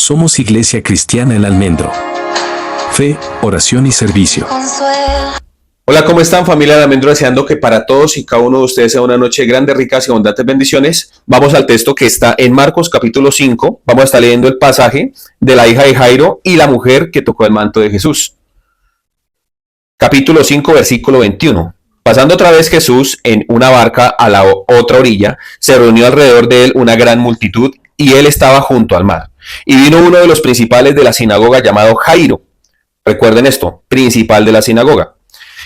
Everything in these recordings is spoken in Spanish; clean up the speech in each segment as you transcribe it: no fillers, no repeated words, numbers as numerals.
Somos Iglesia Cristiana El Almendro. Fe, oración y servicio. Hola, ¿cómo están, familia El Almendro? Deseando que para todos y cada uno de ustedes sea una noche de grandes, ricas y abundantes bendiciones. Vamos al texto que está en Marcos capítulo 5. Vamos a estar leyendo el pasaje de la hija de Jairo y la mujer que tocó el manto de Jesús. Capítulo 5, versículo 21. Pasando otra vez Jesús en una barca a la otra orilla, se reunió alrededor de él una gran multitud y él estaba junto al mar. Y vino uno de los principales de la sinagoga llamado Jairo. Recuerden esto, principal de la sinagoga.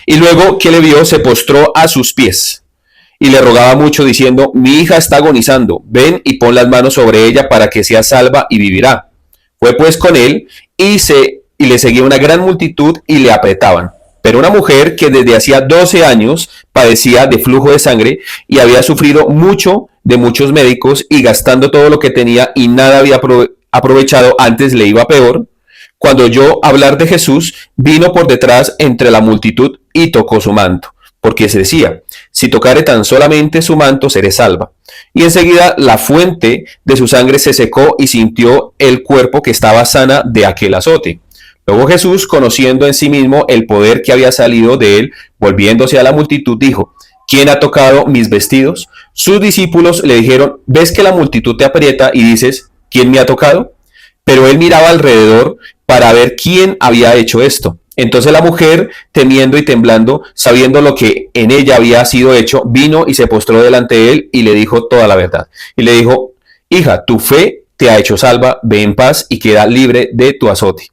Y luego que le vio, se postró a sus pies y le rogaba mucho diciendo: mi hija está agonizando, ven y pon las manos sobre ella para que sea salva y vivirá. Fue pues con él y le seguía una gran multitud y le apretaban. Pero una mujer que desde hacía 12 años padecía de flujo de sangre y había sufrido mucho de muchos médicos y gastando todo lo que tenía y nada había aprovechado, antes le iba peor, cuando oyó hablar de Jesús, vino por detrás entre la multitud y tocó su manto, porque se decía: si tocare tan solamente su manto, seré salva. Y enseguida la fuente de su sangre se secó y sintió el cuerpo que estaba sana de aquel azote. Luego Jesús, conociendo en sí mismo el poder que había salido de él, volviéndose a la multitud, dijo: ¿quién ha tocado mis vestidos? Sus discípulos le dijeron: ¿ves que la multitud te aprieta y dices: ¿quién me ha tocado? Pero él miraba alrededor para ver quién había hecho esto. Entonces la mujer, temiendo y temblando, sabiendo lo que en ella había sido hecho, vino y se postró delante de él y le dijo toda la verdad. Y le dijo: hija, tu fe te ha hecho salva, ve en paz y queda libre de tu azote.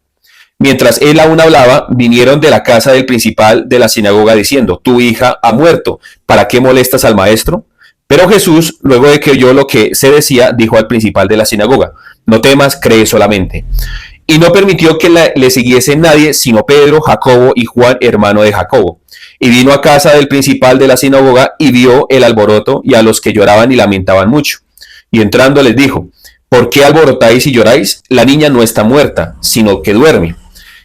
Mientras él aún hablaba, vinieron de la casa del principal de la sinagoga diciendo: tu hija ha muerto, ¿para qué molestas al maestro? Pero Jesús, luego de que oyó lo que se decía, dijo al principal de la sinagoga: no temas, cree solamente. Y no permitió que le siguiese nadie, sino Pedro, Jacobo y Juan, hermano de Jacobo. Y vino a casa del principal de la sinagoga y vio el alboroto y a los que lloraban y lamentaban mucho. Y entrando les dijo: ¿por qué alborotáis y lloráis? La niña no está muerta, sino que duerme.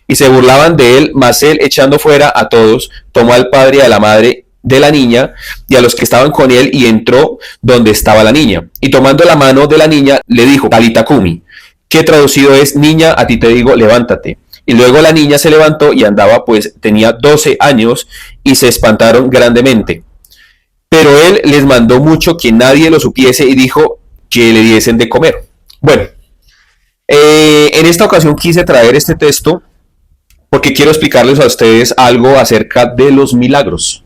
Y se burlaban de él, mas él, echando fuera a todos, tomó al padre y a la madre de la niña y a los que estaban con él y entró donde estaba la niña. Y tomando la mano de la niña, le dijo: Talita cumi, que traducido es: niña, a ti te digo, levántate. Y luego la niña se levantó y andaba, pues tenía 12 años, y se espantaron grandemente. Pero él les mandó mucho que nadie lo supiese y dijo que le diesen de comer. Bueno, en esta ocasión quise traer este texto porque quiero explicarles a ustedes algo acerca de los milagros.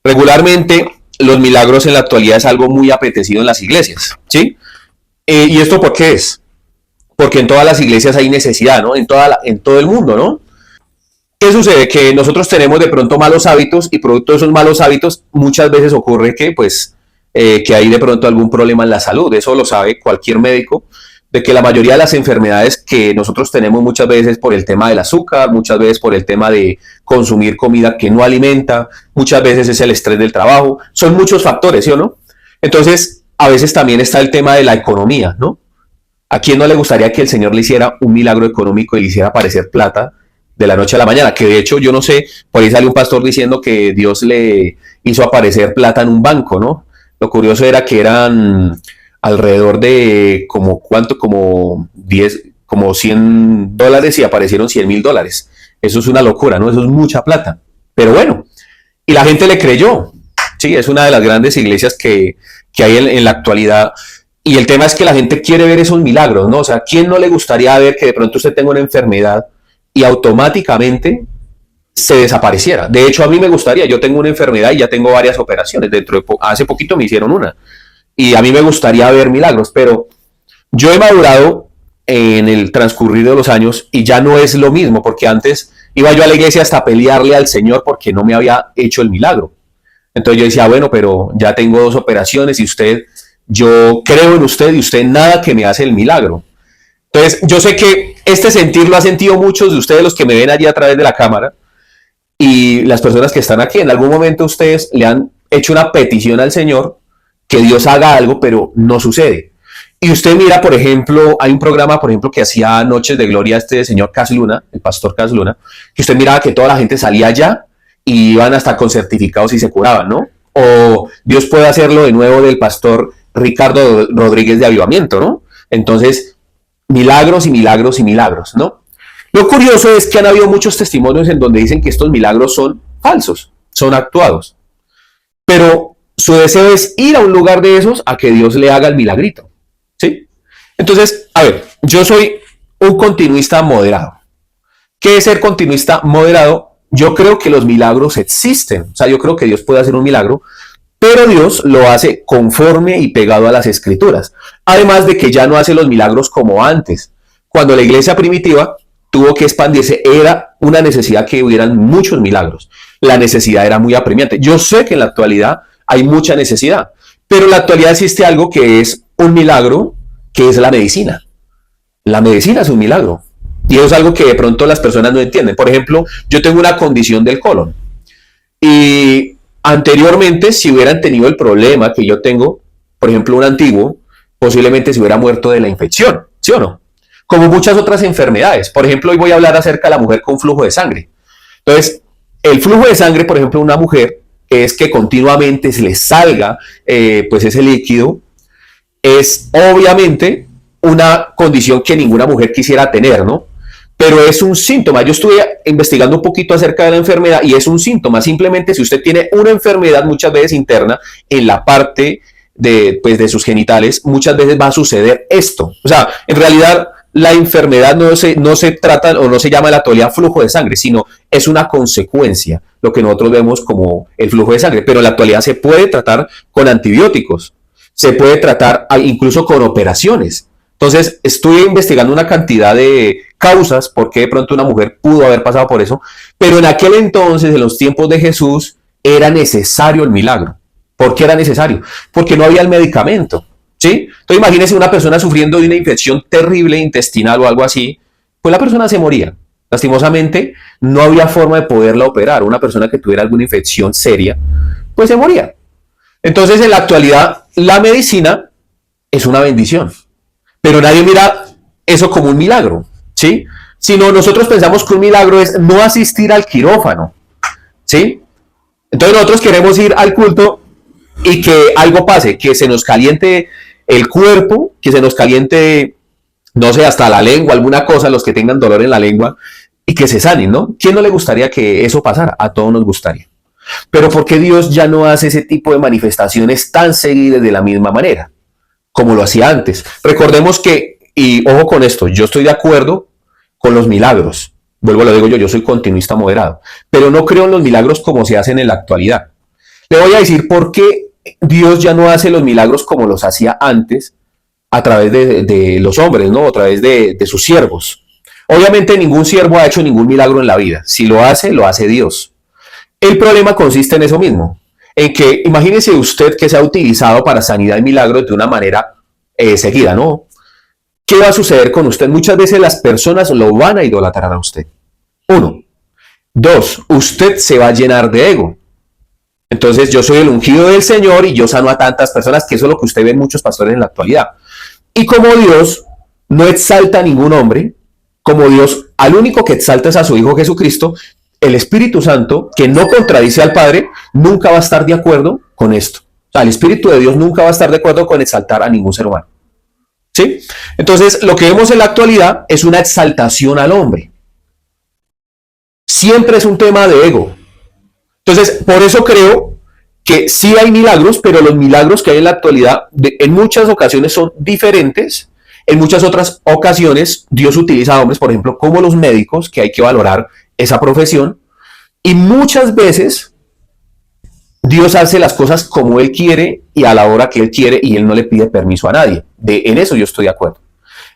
Regularmente, los milagros en la actualidad es algo muy apetecido en las iglesias, ¿sí? ¿Y esto por qué es? Porque en todas las iglesias hay necesidad, ¿no? En todo el mundo, ¿no? ¿Qué sucede? Que nosotros tenemos de pronto malos hábitos y producto de esos malos hábitos muchas veces ocurre que, que hay de pronto algún problema en la salud. Eso lo sabe cualquier médico, de que la mayoría de las enfermedades que nosotros tenemos muchas veces por el tema del azúcar, muchas veces por el tema de consumir comida que no alimenta, muchas veces es el estrés del trabajo, son muchos factores, ¿sí o no? Entonces, a veces también está el tema de la economía, ¿no? ¿A quién no le gustaría que el Señor le hiciera un milagro económico y le hiciera aparecer plata de la noche a la mañana? Que de hecho, yo no sé, por ahí sale un pastor diciendo que Dios le hizo aparecer plata en un banco, ¿no? Lo curioso era que eran alrededor de como 100 dólares y aparecieron $100,000. Eso es una locura, ¿no? Eso es mucha plata. Pero bueno, y la gente le creyó. Sí, es una de las grandes iglesias que hay en la actualidad. Y el tema es que la gente quiere ver esos milagros, ¿no? O sea, ¿quién no le gustaría ver que de pronto usted tenga una enfermedad y automáticamente se desapareciera? De hecho, a mí me gustaría. Yo tengo una enfermedad y ya tengo varias operaciones. Hace poquito me hicieron una. Y a mí me gustaría ver milagros, pero yo he madurado en el transcurrir de los años y ya no es lo mismo, porque antes iba yo a la iglesia hasta pelearle al Señor porque no me había hecho el milagro. Entonces yo decía: bueno, pero ya tengo 2 operaciones y yo creo en usted y usted nada que me hace el milagro. Entonces yo sé que este sentir lo han sentido muchos de ustedes, los que me ven allí a través de la cámara, y las personas que están aquí. En algún momento ustedes le han hecho una petición al Señor que Dios haga algo, pero no sucede. Y usted mira, por ejemplo, hay un programa, por ejemplo, que hacía Noches de Gloria este señor Cas Luna, el pastor Cas Luna, que usted miraba que toda la gente salía allá y iban hasta con certificados y se curaban, ¿no? O Dios puede hacerlo de nuevo del pastor Ricardo Rodríguez de Avivamiento, ¿no? Entonces, milagros y milagros y milagros, ¿no? Lo curioso es que han habido muchos testimonios en donde dicen que estos milagros son falsos, son actuados. Pero su deseo es ir a un lugar de esos a que Dios le haga el milagrito, ¿sí? Entonces, a ver, yo soy un continuista moderado. ¿Qué es ser continuista moderado? Yo creo que los milagros existen. O sea, yo creo que Dios puede hacer un milagro, pero Dios lo hace conforme y pegado a las escrituras. Además de que ya no hace los milagros como antes. Cuando la iglesia primitiva tuvo que expandirse, era una necesidad que hubieran muchos milagros. La necesidad era muy apremiante. Yo sé que en la actualidad hay mucha necesidad, pero en la actualidad existe algo que es un milagro, que es la medicina. La medicina es un milagro. Y eso es algo que de pronto las personas no entienden. Por ejemplo, yo tengo una condición del colon. Y anteriormente, si hubieran tenido el problema que yo tengo, por ejemplo, un antiguo, posiblemente se hubiera muerto de la infección, ¿sí o no? Como muchas otras enfermedades. Por ejemplo, hoy voy a hablar acerca de la mujer con flujo de sangre. Entonces, el flujo de sangre, por ejemplo, una mujer, es que continuamente se le salga pues ese líquido, es obviamente una condición que ninguna mujer quisiera tener, ¿no? Pero es un síntoma. Yo estuve investigando un poquito acerca de la enfermedad y es un síntoma. Simplemente si usted tiene una enfermedad muchas veces interna en la parte pues, de sus genitales, muchas veces va a suceder esto. O sea, en realidad la enfermedad no se trata o no se llama en la actualidad flujo de sangre, sino es una consecuencia, lo que nosotros vemos como el flujo de sangre. Pero en la actualidad se puede tratar con antibióticos, se puede tratar incluso con operaciones. Entonces, estuve investigando una cantidad de causas por qué de pronto una mujer pudo haber pasado por eso, pero en aquel entonces, en los tiempos de Jesús, era necesario el milagro. ¿Por qué era necesario? Porque no había el medicamento, ¿sí? Entonces, imagínense una persona sufriendo de una infección terrible intestinal o algo así, pues la persona se moría. Lastimosamente, no había forma de poderla operar. Una persona que tuviera alguna infección seria, pues se moría. Entonces, en la actualidad, la medicina es una bendición. Pero nadie mira eso como un milagro, ¿sí? Sino nosotros pensamos que un milagro es no asistir al quirófano, ¿sí? Entonces nosotros queremos ir al culto y que algo pase, que se nos caliente el cuerpo, que se nos caliente, no sé, hasta la lengua, alguna cosa, los que tengan dolor en la lengua, y que se sanen, ¿no? ¿Quién no le gustaría que eso pasara? A todos nos gustaría. Pero ¿por qué Dios ya no hace ese tipo de manifestaciones tan seguidas de la misma manera como lo hacía antes? Recordemos que, y ojo con esto, yo estoy de acuerdo con los milagros. Vuelvo a lo digo yo soy continuista moderado, pero no creo en los milagros como se hacen en la actualidad. Le voy a decir por qué Dios ya no hace los milagros como los hacía antes a través de los hombres, ¿no? A través de sus siervos. Obviamente ningún siervo ha hecho ningún milagro en la vida. Si lo hace Dios. El problema consiste en eso mismo, en que imagínese usted que se ha utilizado para sanidad y milagros de una manera seguida, ¿no? ¿Qué va a suceder con usted? Muchas veces las personas lo van a idolatrar a usted. 1. 2. Usted se va a llenar de ego. Entonces yo soy el ungido del Señor y yo sano a tantas personas, que eso es lo que usted ve en muchos pastores en la actualidad. Y como Dios no exalta a ningún hombre, como Dios al único que exalta es a su Hijo Jesucristo, el Espíritu Santo, que no contradice al Padre, nunca va a estar de acuerdo con esto. O sea, el Espíritu de Dios nunca va a estar de acuerdo con exaltar a ningún ser humano. ¿Sí? Entonces, lo que vemos en la actualidad es una exaltación al hombre. Siempre es un tema de ego. Entonces, por eso creo que sí hay milagros, pero los milagros que hay en la actualidad, en muchas ocasiones son diferentes. En muchas otras ocasiones, Dios utiliza a hombres, por ejemplo, como los médicos, que hay que valorar esa profesión, y muchas veces Dios hace las cosas como Él quiere y a la hora que Él quiere y Él no le pide permiso a nadie. En eso yo estoy de acuerdo.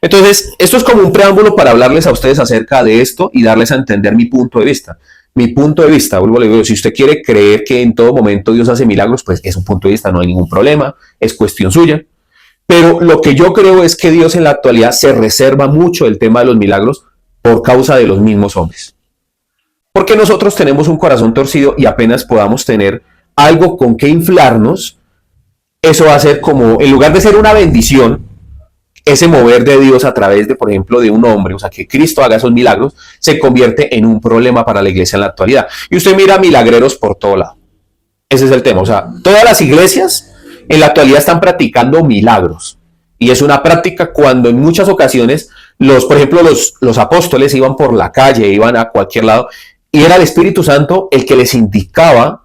Entonces, esto es como un preámbulo para hablarles a ustedes acerca de esto y darles a entender mi punto de vista. Mi punto de vista, vuelvo a decir, si usted quiere creer que en todo momento Dios hace milagros, pues es un punto de vista, no hay ningún problema, es cuestión suya. Pero lo que yo creo es que Dios en la actualidad se reserva mucho el tema de los milagros por causa de los mismos hombres. Porque nosotros tenemos un corazón torcido y apenas podamos tener algo con que inflarnos, eso va a ser como, en lugar de ser una bendición, ese mover de Dios a través de, por ejemplo, de un hombre, o sea, que Cristo haga esos milagros, se convierte en un problema para la iglesia en la actualidad. Y usted mira milagreros por todo lado. Ese es el tema. O sea, todas las iglesias en la actualidad están practicando milagros. Y es una práctica cuando en muchas ocasiones por ejemplo, los apóstoles iban por la calle, iban a cualquier lado, y era el Espíritu Santo el que les indicaba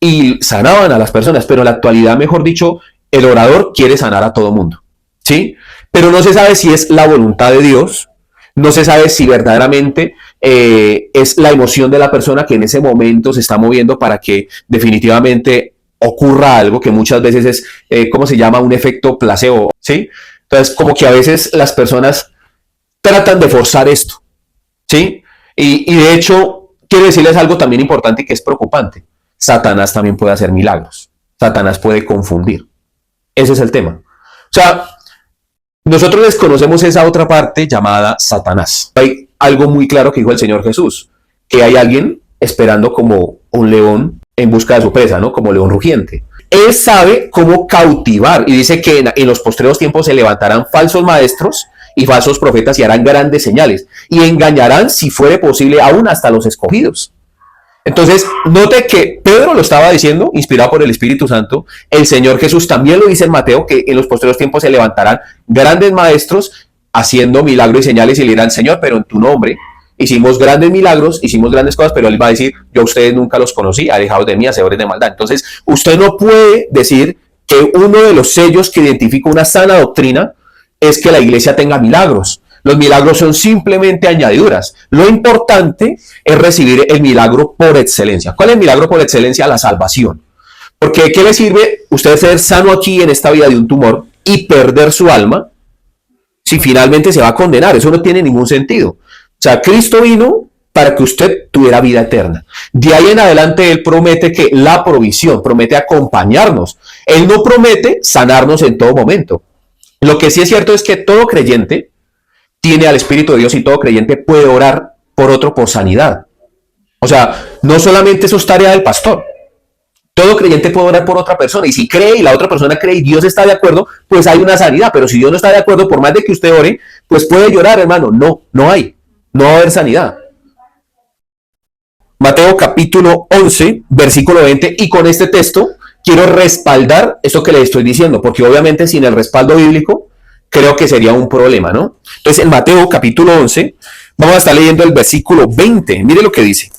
y sanaban a las personas, pero en la actualidad, mejor dicho, el orador quiere sanar a todo mundo, ¿sí? Pero no se sabe si es la voluntad de Dios, no se sabe si verdaderamente es la emoción de la persona que en ese momento se está moviendo para que definitivamente ocurra algo que muchas veces es, ¿cómo se llama? Un efecto placebo, ¿sí? Entonces, como que a veces las personas tratan de forzar esto, ¿sí? Y de hecho, quiero decirles algo también importante y que es preocupante. Satanás también puede hacer milagros. Satanás puede confundir. Ese es el tema. O sea, nosotros desconocemos esa otra parte llamada Satanás. Hay algo muy claro que dijo el Señor Jesús, que hay alguien esperando como un león en busca de su presa, ¿no? Como león rugiente. Él sabe cómo cautivar y dice que en los postreros tiempos se levantarán falsos maestros y falsos profetas y harán grandes señales y engañarán, si fuere posible, aún hasta los escogidos. Entonces, note que Pedro lo estaba diciendo, inspirado por el Espíritu Santo. El Señor Jesús también lo dice en Mateo, que en los posteriores tiempos se levantarán grandes maestros haciendo milagros y señales y le dirán, Señor, pero en tu nombre hicimos grandes milagros, hicimos grandes cosas, pero Él va a decir, yo a ustedes nunca los conocí, alejados de mí, hacedores de maldad. Entonces, usted no puede decir que uno de los sellos que identifica una sana doctrina es que la iglesia tenga milagros. Los milagros son simplemente añadiduras. Lo importante es recibir el milagro por excelencia. ¿Cuál es el milagro por excelencia? La salvación. Porque ¿qué le sirve usted ser sano aquí en esta vida de un tumor y perder su alma si finalmente se va a condenar? Eso no tiene ningún sentido. O sea, Cristo vino para que usted tuviera vida eterna. De ahí en adelante Él promete que la provisión, promete acompañarnos. Él no promete sanarnos en todo momento. Lo que sí es cierto es que todo creyente tiene al Espíritu de Dios y todo creyente puede orar por otro por sanidad. O sea, no solamente eso es tarea del pastor. Todo creyente puede orar por otra persona y si cree y la otra persona cree y Dios está de acuerdo, pues hay una sanidad. Pero si Dios no está de acuerdo, por más de que usted ore, pues puede llorar, hermano. No hay. No va a haber sanidad. Mateo capítulo 11, versículo 20, y con este texto quiero respaldar eso que le estoy diciendo, porque obviamente sin el respaldo bíblico creo que sería un problema, ¿no? Entonces, en Mateo capítulo 11, vamos a estar leyendo el versículo 20. Mire lo que dice.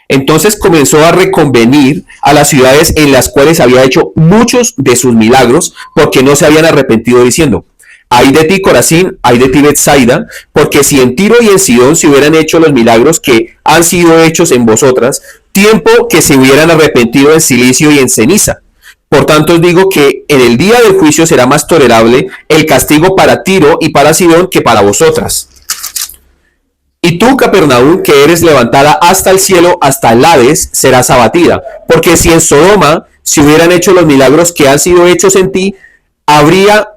Entonces comenzó a reconvenir a las ciudades en las cuales había hecho muchos de sus milagros, porque no se habían arrepentido, diciendo, ay de ti, Corazín, ay de ti, Betsaida, porque si en Tiro y en Sidón se hubieran hecho los milagros que han sido hechos en vosotras, tiempo que se hubieran arrepentido en silicio y en ceniza. Por tanto os digo que en el día del juicio será más tolerable el castigo para Tiro y para Sidón que para vosotras. Y tú, Capernaum, que eres levantada hasta el cielo, hasta el Hades, serás abatida. Porque si en Sodoma se hubieran hecho los milagros que han sido hechos en ti, habría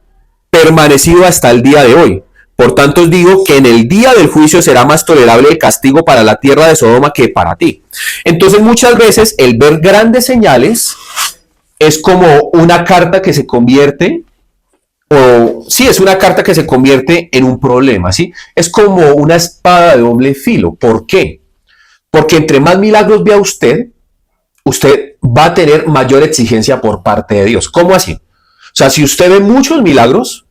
permanecido hasta el día de hoy. Por tanto os digo que en el día del juicio será más tolerable el castigo para la tierra de Sodoma que para ti. Entonces muchas veces el ver grandes señales es como una carta que se convierte, es una carta que se convierte en un problema, ¿sí? Es como una espada de doble filo. ¿Por qué? Porque entre más milagros vea usted va a tener mayor exigencia por parte de Dios. ¿Cómo así? O sea, si usted ve muchos milagros,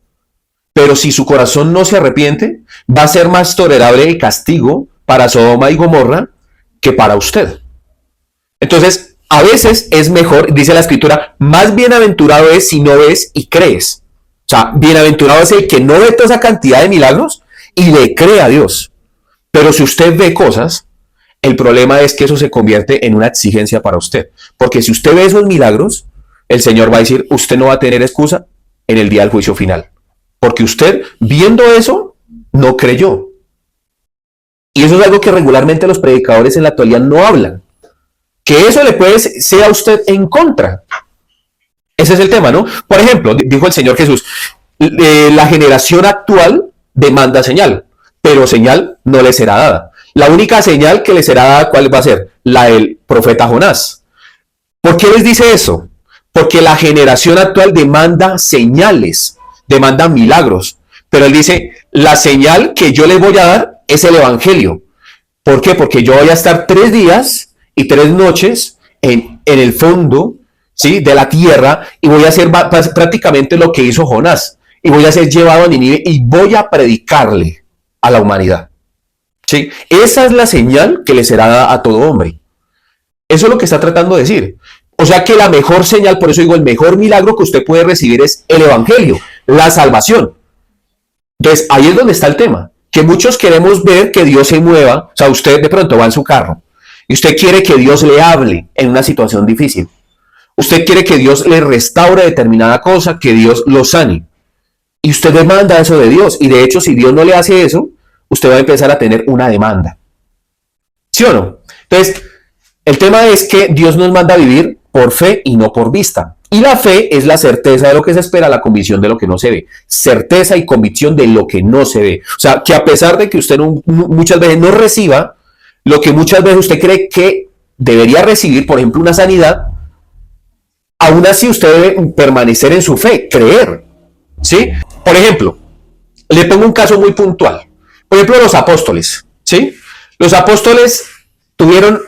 pero si su corazón no se arrepiente, va a ser más tolerable el castigo para Sodoma y Gomorra que para usted. Entonces, a veces es mejor, dice la Escritura, más bienaventurado es si no ves y crees. O sea, bienaventurado es el que no ve toda esa cantidad de milagros y le cree a Dios. Pero si usted ve cosas, el problema es que eso se convierte en una exigencia para usted. Porque si usted ve esos milagros, el Señor va a decir, usted no va a tener excusa en el día del juicio final. Porque usted, viendo eso, no creyó. Y eso es algo que regularmente los predicadores en la actualidad no hablan. Que eso le puede ser a usted en contra. Ese es el tema, ¿no? Por ejemplo, dijo el Señor Jesús, la generación actual demanda señal, pero señal no le será dada. La única señal que le será dada, ¿cuál va a ser? La del profeta Jonás. ¿Por qué les dice eso? Porque la generación actual demanda señales, demanda milagros. Pero él dice, la señal que yo les voy a dar es el evangelio. ¿Por qué? Porque yo voy a estar 3 días y 3 noches en el fondo, ¿sí?, de la tierra, y voy a hacer prácticamente lo que hizo Jonás, y voy a ser llevado a Nínive y voy a predicarle a la humanidad. ¿Sí? Esa es la señal que le será dada a todo hombre. Eso es lo que está tratando de decir. O sea que la mejor señal, por eso digo, el mejor milagro que usted puede recibir es el evangelio, la salvación. Entonces, ahí es donde está el tema. Que muchos queremos ver que Dios se mueva. O sea, usted de pronto va en su carro y usted quiere que Dios le hable en una situación difícil. Usted quiere que Dios le restaure determinada cosa, que Dios lo sane. Y usted demanda eso de Dios. Y de hecho, si Dios no le hace eso, usted va a empezar a tener una demanda. ¿Sí o no? Entonces, el tema es que Dios nos manda a vivir por fe y no por vista. Y la fe es la certeza de lo que se espera, la convicción de lo que no se ve. Certeza y convicción de lo que no se ve. O sea, que a pesar de que usted muchas veces no reciba lo que muchas veces usted cree que debería recibir, por ejemplo, una sanidad, aún así usted debe permanecer en su fe, creer. ¿Sí? Por ejemplo, le pongo un caso muy puntual. Por ejemplo, los apóstoles. ¿Sí? Los apóstoles tuvieron,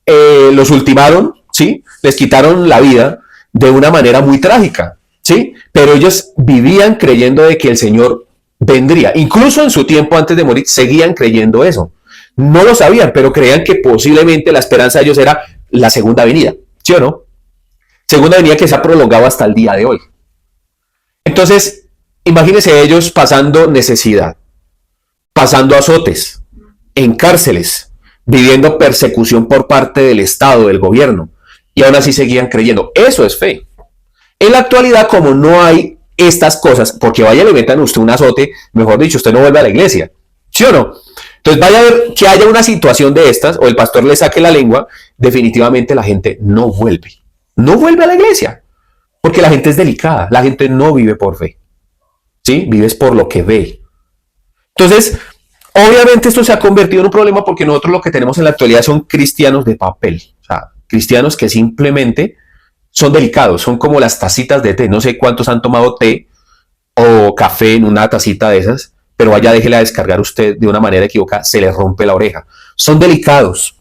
los ultimaron, ¿sí? Les quitaron la vida de una manera muy trágica, ¿sí? Pero ellos vivían creyendo de que el Señor vendría. Incluso en su tiempo antes de morir seguían creyendo eso. No lo sabían, pero creían que posiblemente la esperanza de ellos era la segunda venida, ¿sí o no? Segunda venida que se ha prolongado hasta el día de hoy. Entonces, imagínense ellos pasando necesidad, pasando azotes, en cárceles, viviendo persecución por parte del Estado, del gobierno, y aún así seguían creyendo. Eso es fe. En la actualidad, como no hay estas cosas, porque vaya le metan a usted un azote, mejor dicho, usted no vuelve a la iglesia, ¿sí o no? Entonces vaya a ver que haya una situación de estas, o el pastor le saque la lengua, definitivamente la gente no vuelve a la iglesia, porque la gente es delicada, la gente no vive por fe, ¿sí? Vives por lo que ve. Entonces, obviamente esto se ha convertido en un problema porque nosotros lo que tenemos en la actualidad son cristianos de papel, o sea, cristianos que simplemente son delicados, son como las tacitas de té. No sé cuántos han tomado té o café en una tacita de esas, pero vaya, déjela descargar usted de una manera equivocada, se le rompe la oreja. Son delicados,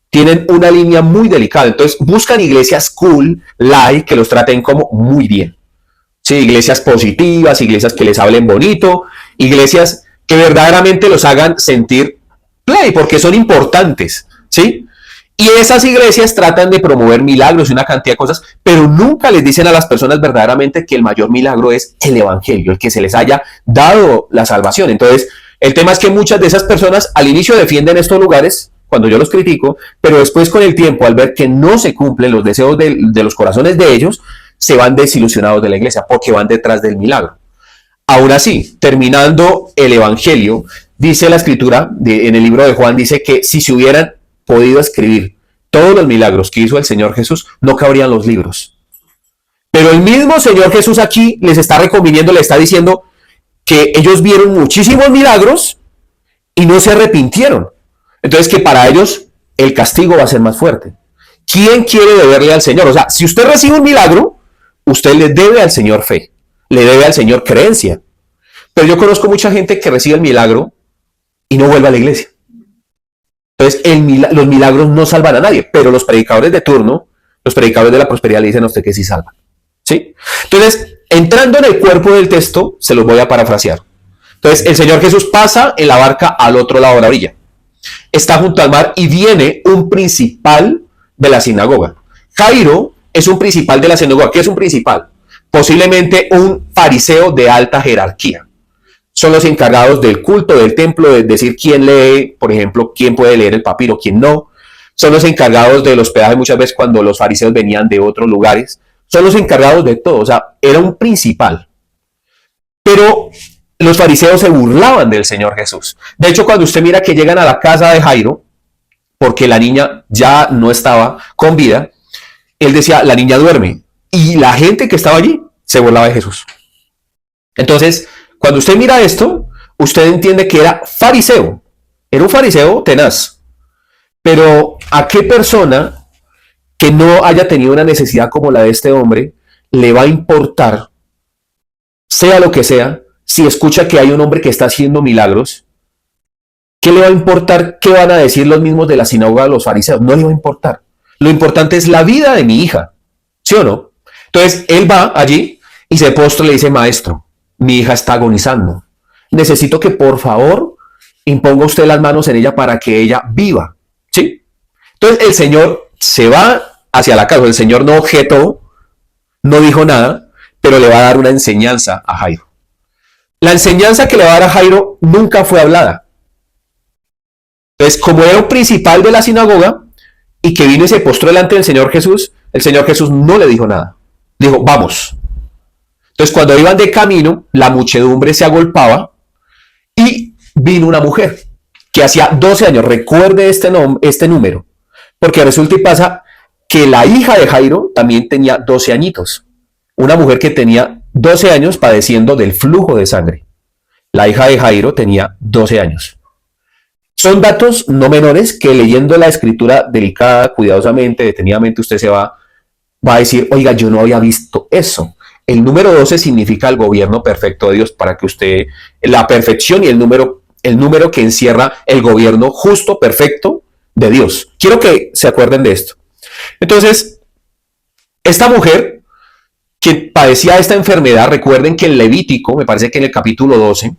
tienen una línea muy delicada. Entonces buscan iglesias cool, light, que los traten como muy bien. Sí, iglesias positivas, iglesias que les hablen bonito, iglesias que verdaderamente los hagan sentir play, porque son importantes, ¿sí? Y esas iglesias tratan de promover milagros y una cantidad de cosas, pero nunca les dicen a las personas verdaderamente que el mayor milagro es el evangelio, el que se les haya dado la salvación. Entonces, el tema es que muchas de esas personas al inicio defienden estos lugares, cuando yo los critico, pero después con el tiempo, al ver que no se cumplen los deseos de los corazones de ellos, se van desilusionados de la iglesia porque van detrás del milagro. Aún así, terminando el evangelio, dice la escritura, en el libro de Juan, dice que si se hubieran podido escribir todos los milagros que hizo el Señor Jesús, no cabrían los libros. Pero el mismo Señor Jesús aquí les está reconviniendo, le está diciendo que ellos vieron muchísimos milagros y no se arrepintieron. Entonces que para ellos el castigo va a ser más fuerte. ¿Quién quiere deberle al Señor? O sea, si usted recibe un milagro, usted le debe al Señor fe, le debe al Señor creencia. Pero yo conozco mucha gente que recibe el milagro y no vuelve a la iglesia. Entonces, los milagros no salvan a nadie, pero los predicadores de turno, los predicadores de la prosperidad le dicen a usted que sí salvan. ¿Sí? Entonces, entrando en el cuerpo del texto, se los voy a parafrasear. Entonces, el Señor Jesús pasa en la barca al otro lado de la orilla. Está junto al mar y viene un principal de la sinagoga. Jairo es un principal de la sinagoga. ¿Qué es un principal? Posiblemente un fariseo de alta jerarquía. Son los encargados del culto del templo, de decir quién lee, por ejemplo, quién puede leer el papiro, quién no. Son los encargados del hospedaje muchas veces cuando los fariseos venían de otros lugares. Son los encargados de todo, o sea, era un principal. Pero los fariseos se burlaban del Señor Jesús. De hecho, cuando usted mira que llegan a la casa de Jairo, porque la niña ya no estaba con vida, él decía, la niña duerme. Y la gente que estaba allí se burlaba de Jesús. Entonces, cuando usted mira esto, usted entiende que era fariseo. Era un fariseo tenaz. Pero ¿a qué persona que no haya tenido una necesidad como la de este hombre le va a importar, sea lo que sea, si escucha que hay un hombre que está haciendo milagros? ¿Qué le va a importar qué van a decir los mismos de la sinagoga de los fariseos? No le va a importar. Lo importante es la vida de mi hija. ¿Sí o no? Entonces, él va allí y se postra y le dice, maestro, mi hija está agonizando. Necesito que por favor imponga usted las manos en ella para que ella viva. ¿Sí? Entonces el Señor se va hacia la casa. El Señor no objetó, no dijo nada, pero le va a dar una enseñanza a Jairo. La enseñanza que le va a dar a Jairo nunca fue hablada. Entonces, como era un principal de la sinagoga y que vino y se postró delante del Señor Jesús, el Señor Jesús no le dijo nada. Dijo, vamos. Entonces, cuando iban de camino, la muchedumbre se agolpaba y vino una mujer que hacía 12 años, recuerde este número, porque resulta y pasa que la hija de Jairo también tenía 12 añitos. Una mujer que tenía 12 años padeciendo del flujo de sangre. La hija de Jairo tenía 12 años. Son datos no menores que leyendo la escritura delicada, cuidadosamente, detenidamente, usted se va a decir, oiga, yo no había visto eso. El número 12 significa el gobierno perfecto de Dios, para que usted, la perfección y el número que encierra el gobierno justo, perfecto de Dios. Quiero que se acuerden de esto. Entonces, esta mujer que padecía esta enfermedad, recuerden que en Levítico, me parece que en el capítulo 12,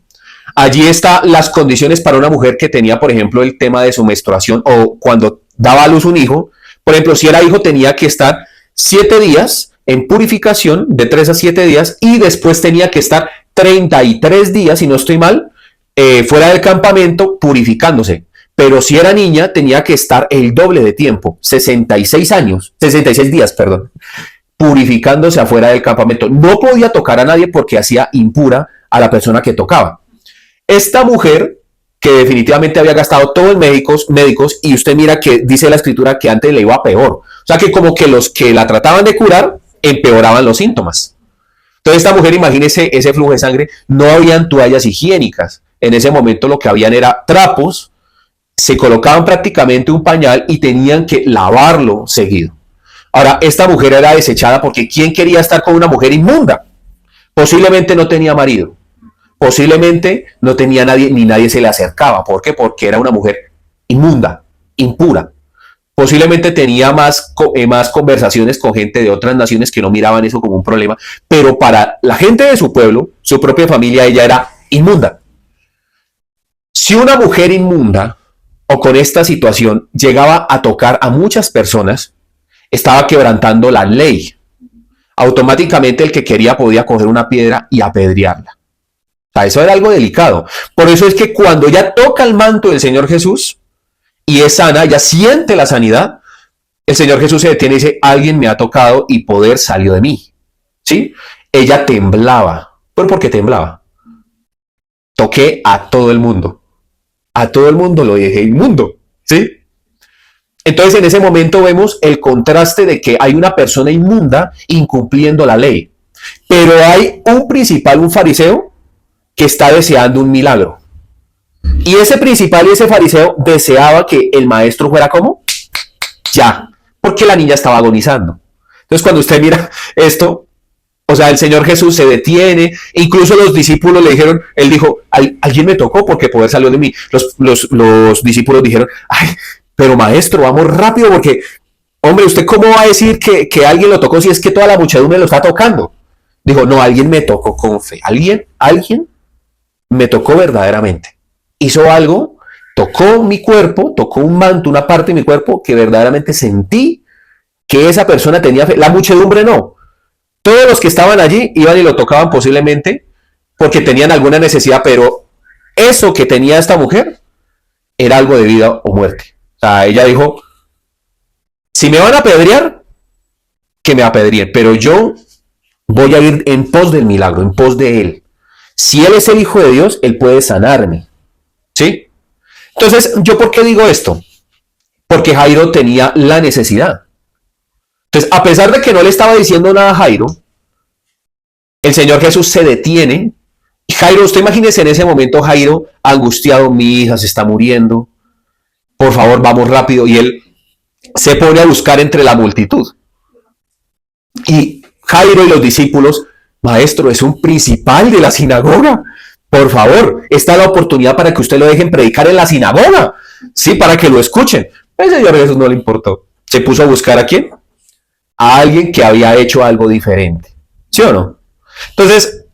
allí están las condiciones para una mujer que tenía, por ejemplo, el tema de su menstruación o cuando daba a luz un hijo. Por ejemplo, si era hijo tenía que estar 7 días en purificación, de 3 a 7 días, y después tenía que estar 33 días, si no estoy mal, fuera del campamento purificándose. Pero si era niña, tenía que estar el doble de tiempo, 66 días, purificándose afuera del campamento. No podía tocar a nadie porque hacía impura a la persona que tocaba. Esta mujer, que definitivamente había gastado todo en médicos, y usted mira que dice la escritura que antes le iba peor. O sea que como que los que la trataban de curar, empeoraban los síntomas. Entonces esta mujer, imagínese ese flujo de sangre, no habían toallas higiénicas. En ese momento lo que habían era trapos, se colocaban prácticamente un pañal y tenían que lavarlo seguido. Ahora, esta mujer era desechada porque ¿quién quería estar con una mujer inmunda? Posiblemente no tenía marido, posiblemente no tenía nadie, ni nadie se le acercaba. ¿Por qué? Porque era una mujer inmunda, impura. Posiblemente tenía más conversaciones con gente de otras naciones que no miraban eso como un problema, pero para la gente de su pueblo, su propia familia, ella era inmunda. Si una mujer inmunda o con esta situación llegaba a tocar a muchas personas, estaba quebrantando la ley. Automáticamente el que quería podía coger una piedra y apedrearla. O sea, eso era algo delicado. Por eso es que cuando ella toca el manto del Señor Jesús y es sana, ella siente la sanidad, el Señor Jesús se detiene y dice, alguien me ha tocado y poder salió de mí. ¿Sí? Ella temblaba. ¿Pero por qué temblaba? Toqué a todo el mundo. A todo el mundo lo dejé inmundo. ¿Sí? Entonces en ese momento vemos el contraste de que hay una persona inmunda incumpliendo la ley. Pero hay un principal, un fariseo, que está deseando un milagro. Y ese principal y ese fariseo deseaba que el maestro fuera como ya, porque la niña estaba agonizando. Entonces cuando usted mira esto, o sea, el Señor Jesús se detiene, incluso los discípulos le dijeron, él dijo, alguien me tocó porque poder salió de mí. Los discípulos dijeron, ay, pero maestro, vamos rápido porque, hombre, ¿usted cómo va a decir que alguien lo tocó si es que toda la muchedumbre lo está tocando? Dijo, no, alguien me tocó con fe. Alguien me tocó verdaderamente. Hizo algo, tocó mi cuerpo, tocó un manto, una parte de mi cuerpo que verdaderamente sentí que esa persona tenía fe. La muchedumbre no. Todos los que estaban allí iban y lo tocaban posiblemente porque tenían alguna necesidad, pero eso que tenía esta mujer era algo de vida o muerte. O sea, ella dijo, si me van a apedrear, que me apedreen, pero yo voy a ir en pos del milagro, en pos de él. Si él es el Hijo de Dios, él puede sanarme. ¿Sí? Entonces, ¿yo por qué digo esto? Porque Jairo tenía la necesidad. Entonces, a pesar de que no le estaba diciendo nada a Jairo, el Señor Jesús se detiene. Y Jairo, usted imagínese en ese momento, Jairo angustiado, mi hija se está muriendo, por favor, vamos rápido. Y él se pone a buscar entre la multitud. Y Jairo y los discípulos, maestro, es un principal de la sinagoga. Por favor, esta es la oportunidad para que usted lo dejen predicar en la sinagoga. Sí, para que lo escuchen. El Señor Jesús no le importó. Se puso a buscar ¿a quién? A alguien que había hecho algo diferente. ¿Sí o no? Entonces,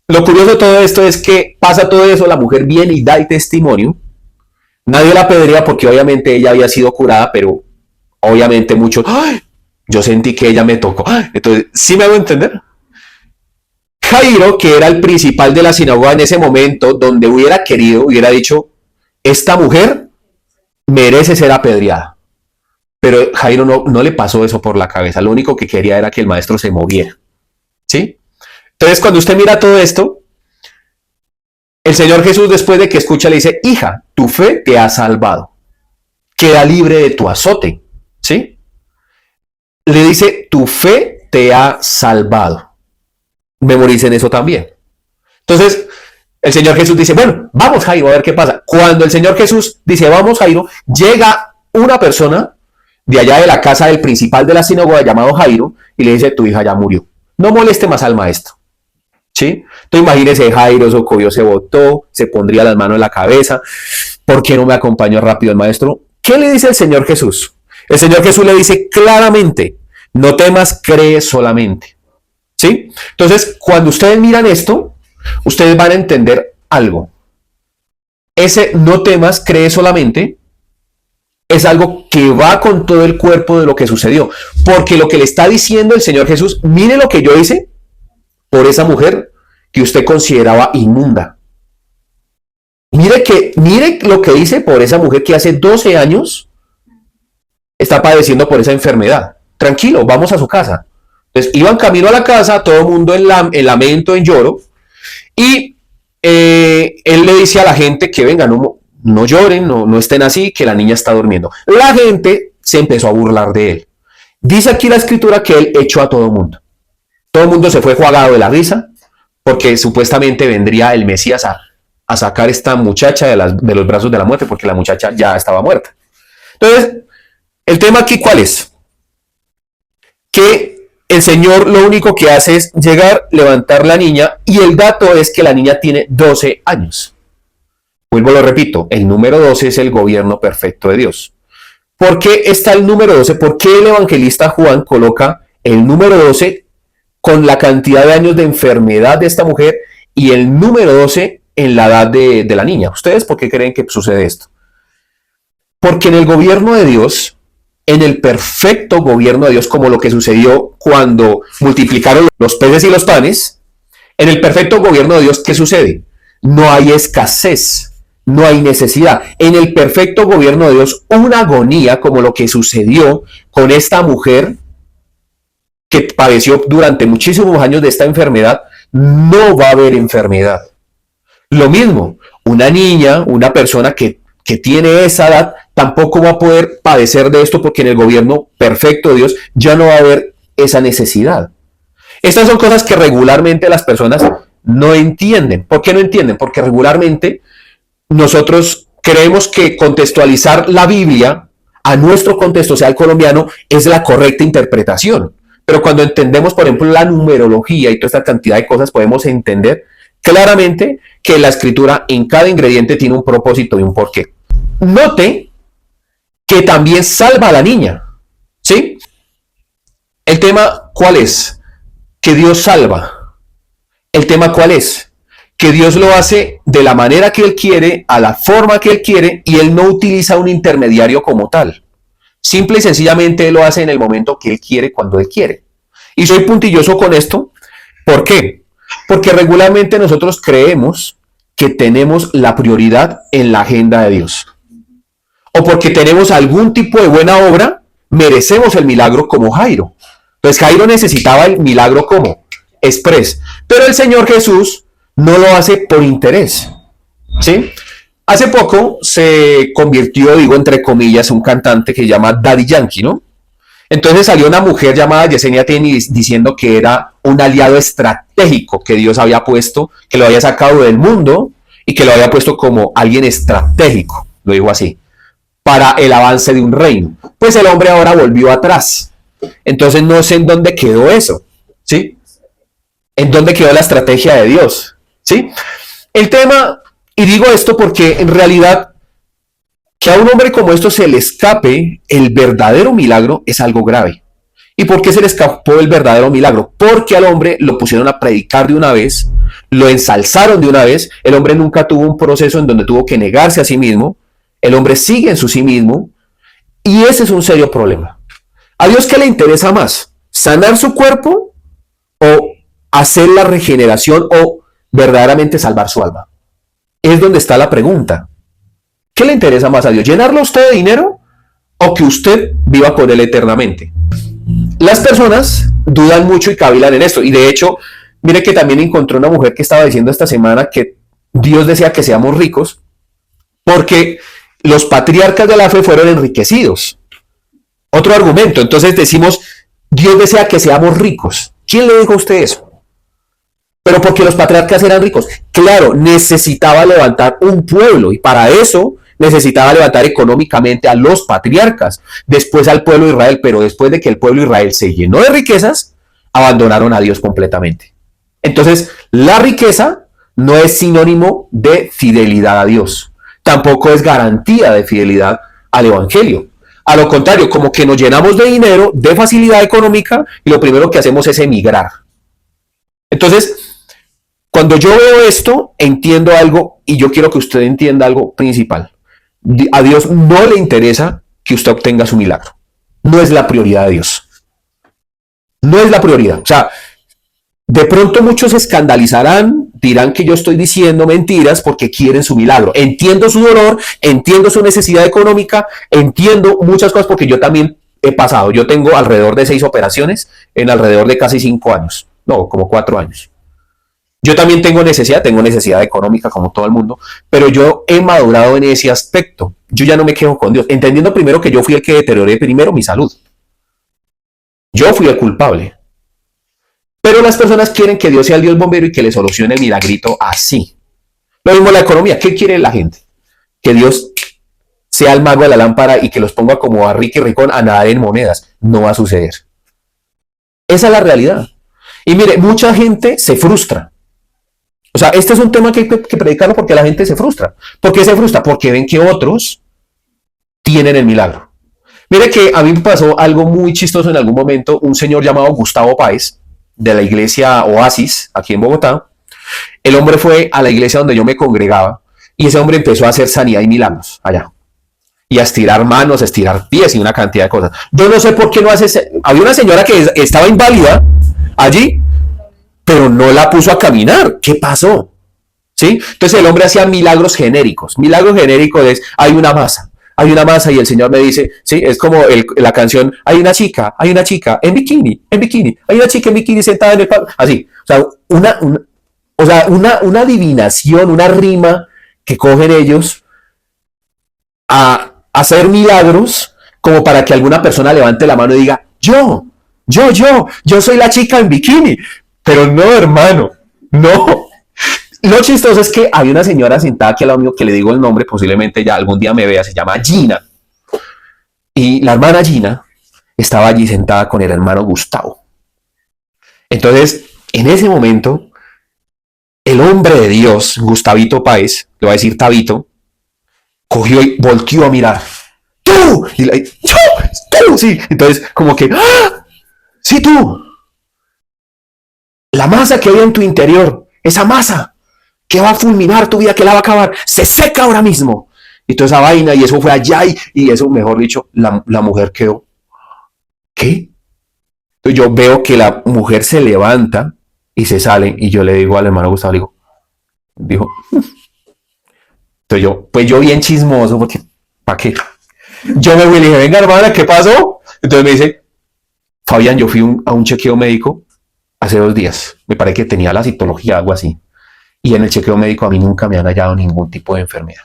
lo curioso de todo esto es que pasa todo eso, la mujer viene y da el testimonio, Nadie la apedrea porque obviamente ella había sido curada, pero obviamente muchos, ¡ay! Yo sentí que ella me tocó. ¡Ay! Entonces, ¿sí me hago entender? Jairo, que era el principal de la sinagoga en ese momento, donde hubiera querido, hubiera dicho, esta mujer merece ser apedreada. Pero Jairo no le pasó eso por la cabeza. Lo único que quería era que el maestro se moviera. ¿Sí? Entonces, cuando usted mira todo esto, el Señor Jesús, después de que escucha, le dice, hija, tu fe te ha salvado. Queda libre de tu azote. ¿Sí? Le dice, tu fe te ha salvado. Memoricen eso también. Entonces, el Señor Jesús dice, bueno, vamos Jairo, a ver qué pasa. Cuando el Señor Jesús dice, vamos Jairo, llega una persona de allá de la casa del principal de la sinagoga llamado Jairo y le dice, tu hija ya murió. No moleste más al maestro. ¿Sí? Entonces imagínese, Jairo Socoyo se botó, se pondría las manos en la cabeza. ¿Por qué no me acompañó rápido el maestro? ¿Qué le dice el Señor Jesús? El Señor Jesús le dice claramente, no temas, cree solamente. ¿Sí? Entonces, cuando ustedes miran esto, ustedes van a entender algo. Ese no temas, cree solamente, es algo que va con todo el cuerpo de lo que sucedió. Porque lo que le está diciendo el Señor Jesús, mire lo que yo hice por esa mujer que usted consideraba inmunda. Mire lo que hice por esa mujer que hace 12 años está padeciendo por esa enfermedad. Tranquilo, vamos a su casa. Entonces iban camino a la casa, todo el mundo en lamento, en lloro, y él le dice a la gente que venga, no lloren, no estén así, que la niña está durmiendo. La gente se empezó a burlar de él. Dice aquí la escritura que él echó a todo el mundo. Todo el mundo se fue jugado de la risa, porque supuestamente vendría el Mesías a sacar a esta muchacha de los brazos de la muerte, porque la muchacha ya estaba muerta. Entonces, el tema aquí, ¿cuál es? Que el Señor lo único que hace es llegar, levantar la niña, y el dato es que la niña tiene 12 años. Vuelvo, lo repito, el número 12 es el gobierno perfecto de Dios. ¿Por qué está el número 12? ¿Por qué el evangelista Juan coloca el número 12 con la cantidad de años de enfermedad de esta mujer y el número 12 en la edad de la niña? ¿Ustedes por qué creen que sucede esto? Porque en el gobierno de Dios, en el perfecto gobierno de Dios, como lo que sucedió cuando multiplicaron los peces y los panes, en el perfecto gobierno de Dios, ¿qué sucede? No hay escasez, no hay necesidad. En el perfecto gobierno de Dios, una agonía como lo que sucedió con esta mujer que padeció durante muchísimos años de esta enfermedad, no va a haber enfermedad. Lo mismo, una niña, una persona que tiene esa edad, tampoco va a poder padecer de esto porque en el gobierno perfecto de Dios ya no va a haber esa necesidad. Estas son cosas que regularmente las personas no entienden. ¿Por qué no entienden? Porque regularmente nosotros creemos que contextualizar la Biblia a nuestro contexto, o sea, el colombiano, es la correcta interpretación. Pero cuando entendemos, por ejemplo, la numerología y toda esta cantidad de cosas, podemos entender claramente que la escritura en cada ingrediente tiene un propósito y un porqué. Note que también salva a la niña, ¿sí? El tema, ¿cuál es? Que Dios salva. El tema, ¿cuál es? Que Dios lo hace de la manera que Él quiere, a la forma que Él quiere, y Él no utiliza un intermediario como tal. Simple y sencillamente Él lo hace en el momento que Él quiere, cuando Él quiere. Y soy puntilloso con esto. ¿Por qué? Porque regularmente nosotros creemos que tenemos la prioridad en la agenda de Dios. O porque tenemos algún tipo de buena obra, merecemos el milagro como Jairo. Pues Jairo necesitaba el milagro como express. Pero el Señor Jesús no lo hace por interés. ¿Sí? Hace poco se convirtió, digo entre comillas, un cantante que se llama Daddy Yankee, ¿no? Entonces salió una mujer llamada Yesenia Tenis diciendo que era un aliado estratégico que Dios había puesto, que lo había sacado del mundo y que lo había puesto como alguien estratégico, lo digo así, para el avance de un reino. Pues el hombre ahora volvió atrás. Entonces no sé en dónde quedó eso, ¿sí? ¿En dónde quedó la estrategia de Dios? ¿Sí? El tema, y digo esto porque en realidad que a un hombre como esto se le escape el verdadero milagro es algo grave. ¿Y por qué se le escapó el verdadero milagro? Porque al hombre lo pusieron a predicar de una vez, lo ensalzaron de una vez, el hombre nunca tuvo un proceso en donde tuvo que negarse a sí mismo, El hombre sigue en su sí mismo y ese es un serio problema. ¿A Dios qué le interesa más? ¿Sanar su cuerpo o hacer la regeneración o verdaderamente salvar su alma? Es donde está la pregunta. ¿Qué le interesa más a Dios? ¿Llenarlo a usted de dinero o que usted viva con él eternamente? Las personas dudan mucho y cavilan en esto. Y de hecho, mire que también encontré una mujer que estaba diciendo esta semana que Dios desea que seamos ricos porque los patriarcas de la fe fueron enriquecidos. Otro argumento. Entonces decimos, Dios desea que seamos ricos. ¿Quién le dijo a usted eso? Pero porque los patriarcas eran ricos. Claro, necesitaba levantar un pueblo y para eso necesitaba levantar económicamente a los patriarcas, después al pueblo de Israel, pero después de que el pueblo de Israel se llenó de riquezas, abandonaron a Dios completamente. Entonces, la riqueza no es sinónimo de fidelidad a Dios, tampoco es garantía de fidelidad al Evangelio. A lo contrario, como que nos llenamos de dinero, de facilidad económica, y lo primero que hacemos es emigrar. Entonces, cuando yo veo esto, entiendo algo, y yo quiero que usted entienda algo principal. A Dios no le interesa que usted obtenga su milagro. No es la prioridad de Dios. No es la prioridad. O sea, de pronto muchos se escandalizarán, dirán que yo estoy diciendo mentiras porque quieren su milagro. Entiendo su dolor, entiendo su necesidad económica, entiendo muchas cosas porque yo también he pasado. Yo tengo alrededor de 6 operaciones en alrededor de casi 5 años. No, como 4 años. Yo también tengo necesidad económica como todo el mundo, pero yo he madurado en ese aspecto. Yo ya no me quejo con Dios, entendiendo primero que yo fui el que deterioré primero mi salud. Yo fui el culpable. Pero las personas quieren que Dios sea el Dios bombero y que le solucione el milagrito así. Lo mismo la economía. ¿Qué quiere la gente? Que Dios sea el mago de la lámpara y que los ponga como a Ricky Ricón a nadar en monedas. No va a suceder. Esa es la realidad. Y mire, mucha gente se frustra. O sea, este es un tema que hay que predicarlo porque la gente se frustra. ¿Por qué se frustra? Porque ven que otros tienen el milagro. Mire que a mí me pasó algo muy chistoso en algún momento. Un señor llamado Gustavo Páez, de la iglesia Oasis, aquí en Bogotá. El hombre fue a la iglesia donde yo me congregaba y ese hombre empezó a hacer sanidad y milagros allá. Y a estirar manos, a estirar pies y una cantidad de cosas. Yo no sé por qué no hace... Había una señora que estaba inválida allí, pero no la puso a caminar. ¿Qué pasó? ¿Sí? Entonces el hombre hacía milagros genéricos. Milagros genéricos es, hay una masa y el Señor me dice, sí, es como la canción, hay una chica en bikini, hay una chica en bikini sentada en el palo, así, o sea, una adivinación, una rima que cogen ellos a hacer milagros como para que alguna persona levante la mano y diga, yo soy la chica en bikini. Pero no, hermano, no. Lo chistoso es que había una señora sentada aquí al lado mío que le digo el nombre, posiblemente ya algún día me vea, se llama Gina. Y la hermana Gina estaba allí sentada con el hermano Gustavo. Entonces, en ese momento, el hombre de Dios, Gustavito Páez, le voy a decir Tabito, cogió y volteó a mirar. ¡Tú! Y ¡tú! Sí, entonces como que, ¡ah! ¡Sí, tú! La masa que hay en tu interior, esa masa que va a fulminar tu vida, que la va a acabar, se seca ahora mismo. Y toda esa vaina, y eso fue allá, y eso, mejor dicho, la mujer quedó. ¿Qué? Entonces yo veo que la mujer se levanta y se sale, y yo le digo al hermano Gustavo, le dijo. Entonces yo bien chismoso, porque, ¿para qué? Yo me voy y le dije, venga hermana, ¿qué pasó? Entonces me dice, Fabián, yo fui a un chequeo médico hace 2 días, me parece que tenía la citología, algo así. Y en el chequeo médico a mí nunca me han hallado ningún tipo de enfermedad.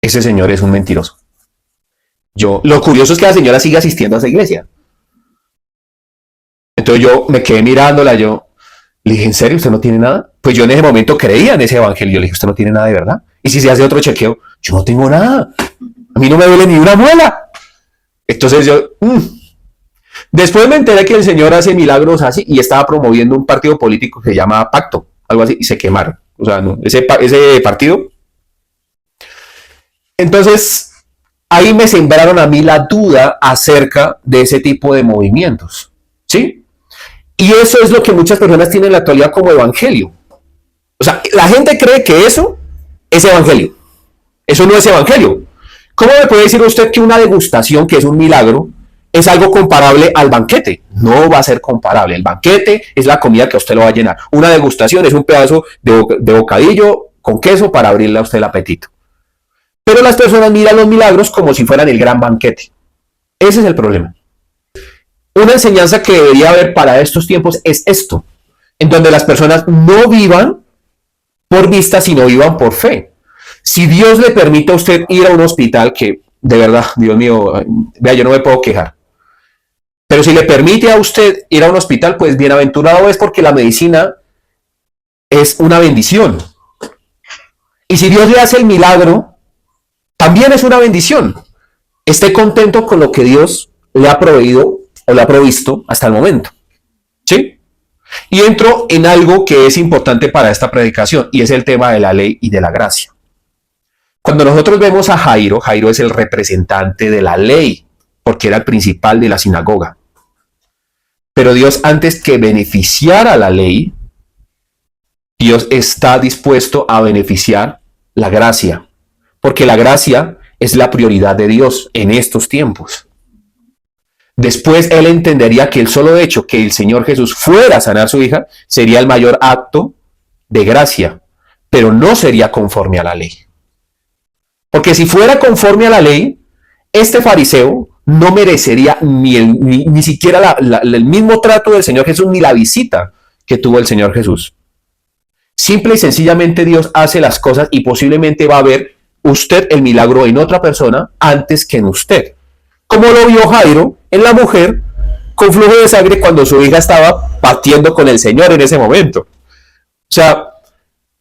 Ese señor es un mentiroso. Lo curioso es que la señora sigue asistiendo a esa iglesia. Entonces yo me quedé mirándola, le dije, ¿en serio usted no tiene nada? Pues yo en ese momento creía en ese evangelio, le dije, ¿usted no tiene nada de verdad? Y si se hace otro chequeo, yo no tengo nada. A mí no me duele ni una muela. Entonces yo... Después me enteré que el señor hace milagros así y estaba promoviendo un partido político que se llama Pacto, algo así, y se quemaron. O sea, no, ese partido. Entonces, ahí me sembraron a mí la duda acerca de ese tipo de movimientos. ¿Sí? Y eso es lo que muchas personas tienen en la actualidad como evangelio. O sea, la gente cree que eso es evangelio. Eso no es evangelio. ¿Cómo me puede decir usted que una degustación, que es un milagro, es algo comparable al banquete? No va a ser comparable. El banquete es la comida que a usted lo va a llenar. Una degustación es un pedazo de bocadillo con queso para abrirle a usted el apetito. Pero las personas miran los milagros como si fueran el gran banquete. Ese es el problema. Una enseñanza que debería haber para estos tiempos es esto, en donde las personas no vivan por vista, sino vivan por fe. Si Dios le permite a usted ir a un hospital, que de verdad, Dios mío, vea, yo no me puedo quejar, pero si le permite a usted ir a un hospital, pues bienaventurado es, porque la medicina es una bendición. Y si Dios le hace el milagro, también es una bendición. Esté contento con lo que Dios le ha proveído o le ha provisto hasta el momento. ¿Sí? Y entro en algo que es importante para esta predicación, y es el tema de la ley y de la gracia. Cuando nosotros vemos a Jairo, Jairo es el representante de la ley, porque era el principal de la sinagoga. Pero Dios, antes que beneficiar a la ley, Dios está dispuesto a beneficiar la gracia, porque la gracia es la prioridad de Dios en estos tiempos. Después él entendería que el solo hecho que el Señor Jesús fuera a sanar a su hija sería el mayor acto de gracia, pero no sería conforme a la ley. Porque si fuera conforme a la ley, este fariseo no merecería ni siquiera el mismo trato del Señor Jesús, ni la visita que tuvo el Señor Jesús. Simple y sencillamente Dios hace las cosas, y posiblemente va a ver usted el milagro en otra persona antes que en usted. Como lo vio Jairo en la mujer con flujo de sangre cuando su hija estaba partiendo con el Señor en ese momento. O sea,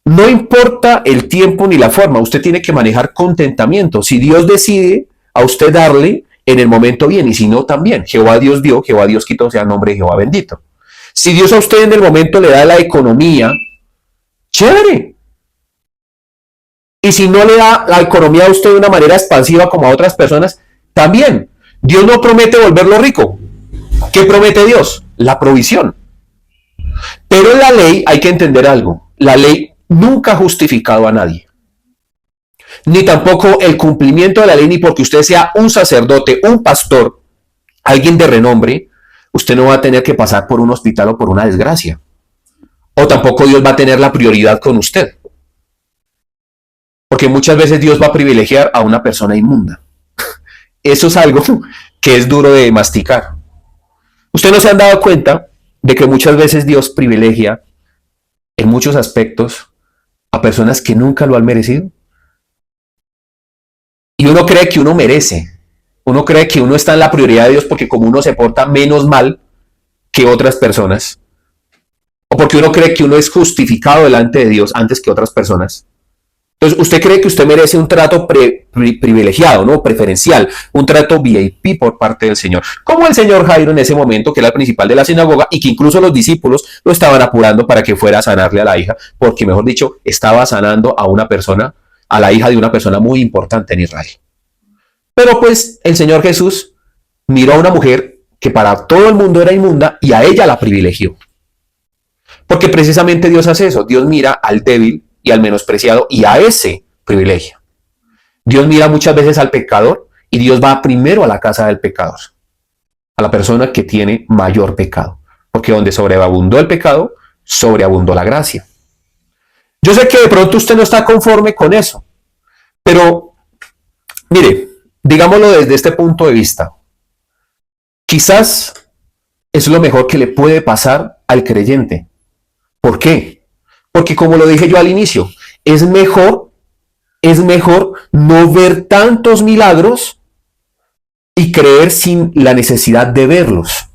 no importa el tiempo ni la forma, usted tiene que manejar contentamiento. Si Dios decide a usted darle en el momento, bien, y si no, también. Jehová Dios dio, Jehová Dios quitó, sea el nombre de Jehová bendito. Si Dios a usted en el momento le da la economía, chévere. Y si no le da la economía a usted de una manera expansiva como a otras personas, también. Dios no promete volverlo rico. ¿Qué promete Dios? La provisión. Pero en la ley hay que entender algo. La ley nunca ha justificado a nadie. Ni tampoco el cumplimiento de la ley, ni porque usted sea un sacerdote, un pastor, alguien de renombre, usted no va a tener que pasar por un hospital o por una desgracia. O tampoco Dios va a tener la prioridad con usted. Porque muchas veces Dios va a privilegiar a una persona inmunda. Eso es algo que es duro de masticar. ¿Usted no se han dado cuenta de que muchas veces Dios privilegia en muchos aspectos a personas que nunca lo han merecido? Y uno cree que uno merece. Uno cree que uno está en la prioridad de Dios porque como uno se porta menos mal que otras personas, o porque uno cree que uno es justificado delante de Dios antes que otras personas. Entonces, usted cree que usted merece un trato privilegiado, ¿no? Preferencial, un trato VIP por parte del Señor. Como el señor Jairo en ese momento, que era el principal de la sinagoga, y que incluso los discípulos lo estaban apurando para que fuera a sanarle a la hija, porque, mejor dicho, estaba sanando a una persona, a la hija de una persona muy importante en Israel. Pero pues el Señor Jesús miró a una mujer que para todo el mundo era inmunda y a ella la privilegió. Porque precisamente Dios hace eso. Dios mira al débil y al menospreciado, y a ese privilegio. Dios mira muchas veces al pecador, y Dios va primero a la casa del pecador, a la persona que tiene mayor pecado, porque donde sobreabundó el pecado, sobreabundó la gracia. Yo sé que de pronto usted no está conforme con eso, pero mire, digámoslo desde este punto de vista, quizás es lo mejor que le puede pasar al creyente. ¿Por qué? Porque como lo dije yo al inicio, es mejor no ver tantos milagros y creer sin la necesidad de verlos.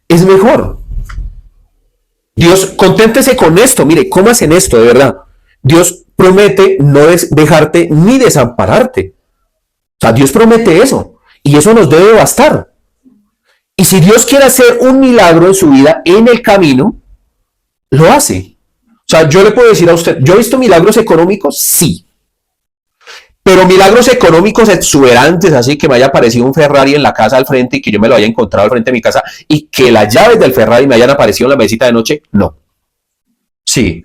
Es mejor. Dios, conténtese con esto, mire, cómase en esto, de verdad. Dios promete no dejarte ni desampararte. O sea, Dios promete eso, y eso nos debe bastar. Y si Dios quiere hacer un milagro en su vida, en el camino, lo hace. O sea, yo le puedo decir a usted, ¿yo he visto milagros económicos? Sí. Pero milagros económicos exuberantes, así que me haya aparecido un Ferrari en la casa al frente y que yo me lo haya encontrado al frente de mi casa y que las llaves del Ferrari me hayan aparecido en la mesita de noche, no. Sí.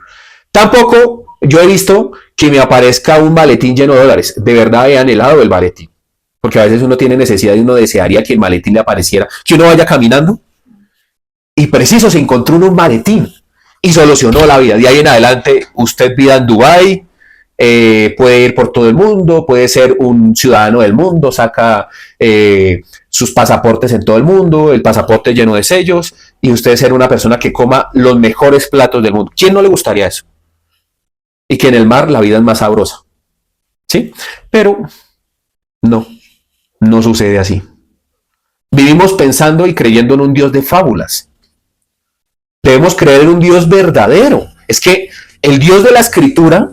Tampoco Yo he visto que me aparezca un maletín lleno de dólares. De verdad he anhelado el maletín. Porque a veces uno tiene necesidad y uno desearía que el maletín le apareciera. Que uno vaya caminando y preciso se encontró un maletín y solucionó la vida. De ahí en adelante, usted vida en Dubái, puede ir por todo el mundo, puede ser un ciudadano del mundo, saca sus pasaportes en todo el mundo, el pasaporte lleno de sellos, y usted ser una persona que coma los mejores platos del mundo. ¿Quién no le gustaría eso? Y que en el mar la vida es más sabrosa. ¿Sí? Pero no sucede así. Vivimos pensando y creyendo en un Dios de fábulas. Debemos creer en un Dios verdadero. Es que el Dios de la Escritura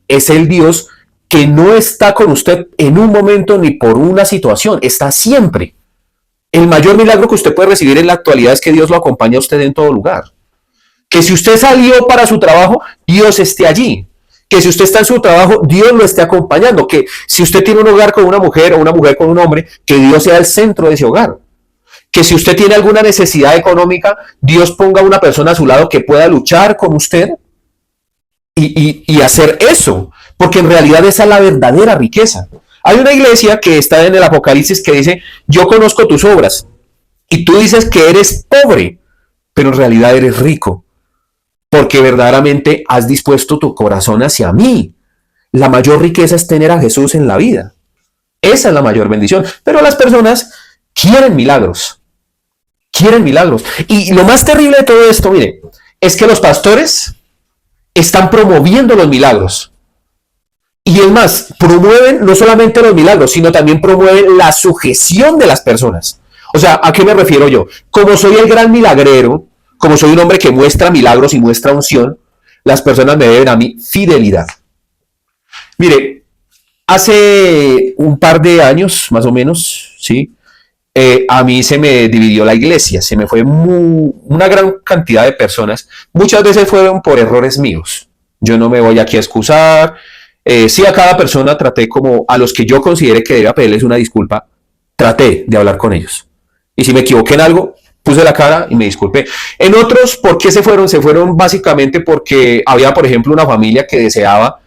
es el Dios que no está con usted en un momento ni por una situación, está siempre. El mayor milagro que usted puede recibir en la actualidad es que Dios lo acompaña a usted en todo lugar. Que si usted salió para su trabajo, Dios esté allí. Que si usted está en su trabajo, Dios lo esté acompañando. Que si usted tiene un hogar con una mujer o una mujer con un hombre, que Dios sea el centro de ese hogar. Que si usted tiene alguna necesidad económica, Dios ponga a una persona a su lado que pueda luchar con usted y hacer eso, porque en realidad esa es la verdadera riqueza. Hay una iglesia que está en el Apocalipsis que dice, yo conozco tus obras, y tú dices que eres pobre, pero en realidad eres rico, porque verdaderamente has dispuesto tu corazón hacia mí. La mayor riqueza es tener a Jesús en la vida. Esa es la mayor bendición. Pero las personas quieren milagros. Quieren milagros. Y lo más terrible de todo esto, mire, es que los pastores están promoviendo los milagros. Y es más, promueven no solamente los milagros, sino también promueven la sujeción de las personas. O sea, ¿a qué me refiero yo? Como soy el gran milagrero, como soy un hombre que muestra milagros y muestra unción, las personas me deben a mí fidelidad. Mire, hace un par de años, más o menos, ¿sí? A mí se me dividió la iglesia, se me fue una gran cantidad de personas. Muchas veces fueron por errores míos. Yo no me voy aquí a excusar. Sí, a cada persona traté como a los que yo considere que debía pedirles una disculpa, traté de hablar con ellos. Y si me equivoqué en algo, puse la cara y me disculpé. En otros, ¿por qué se fueron? Se fueron básicamente porque había, por ejemplo, una familia que deseaba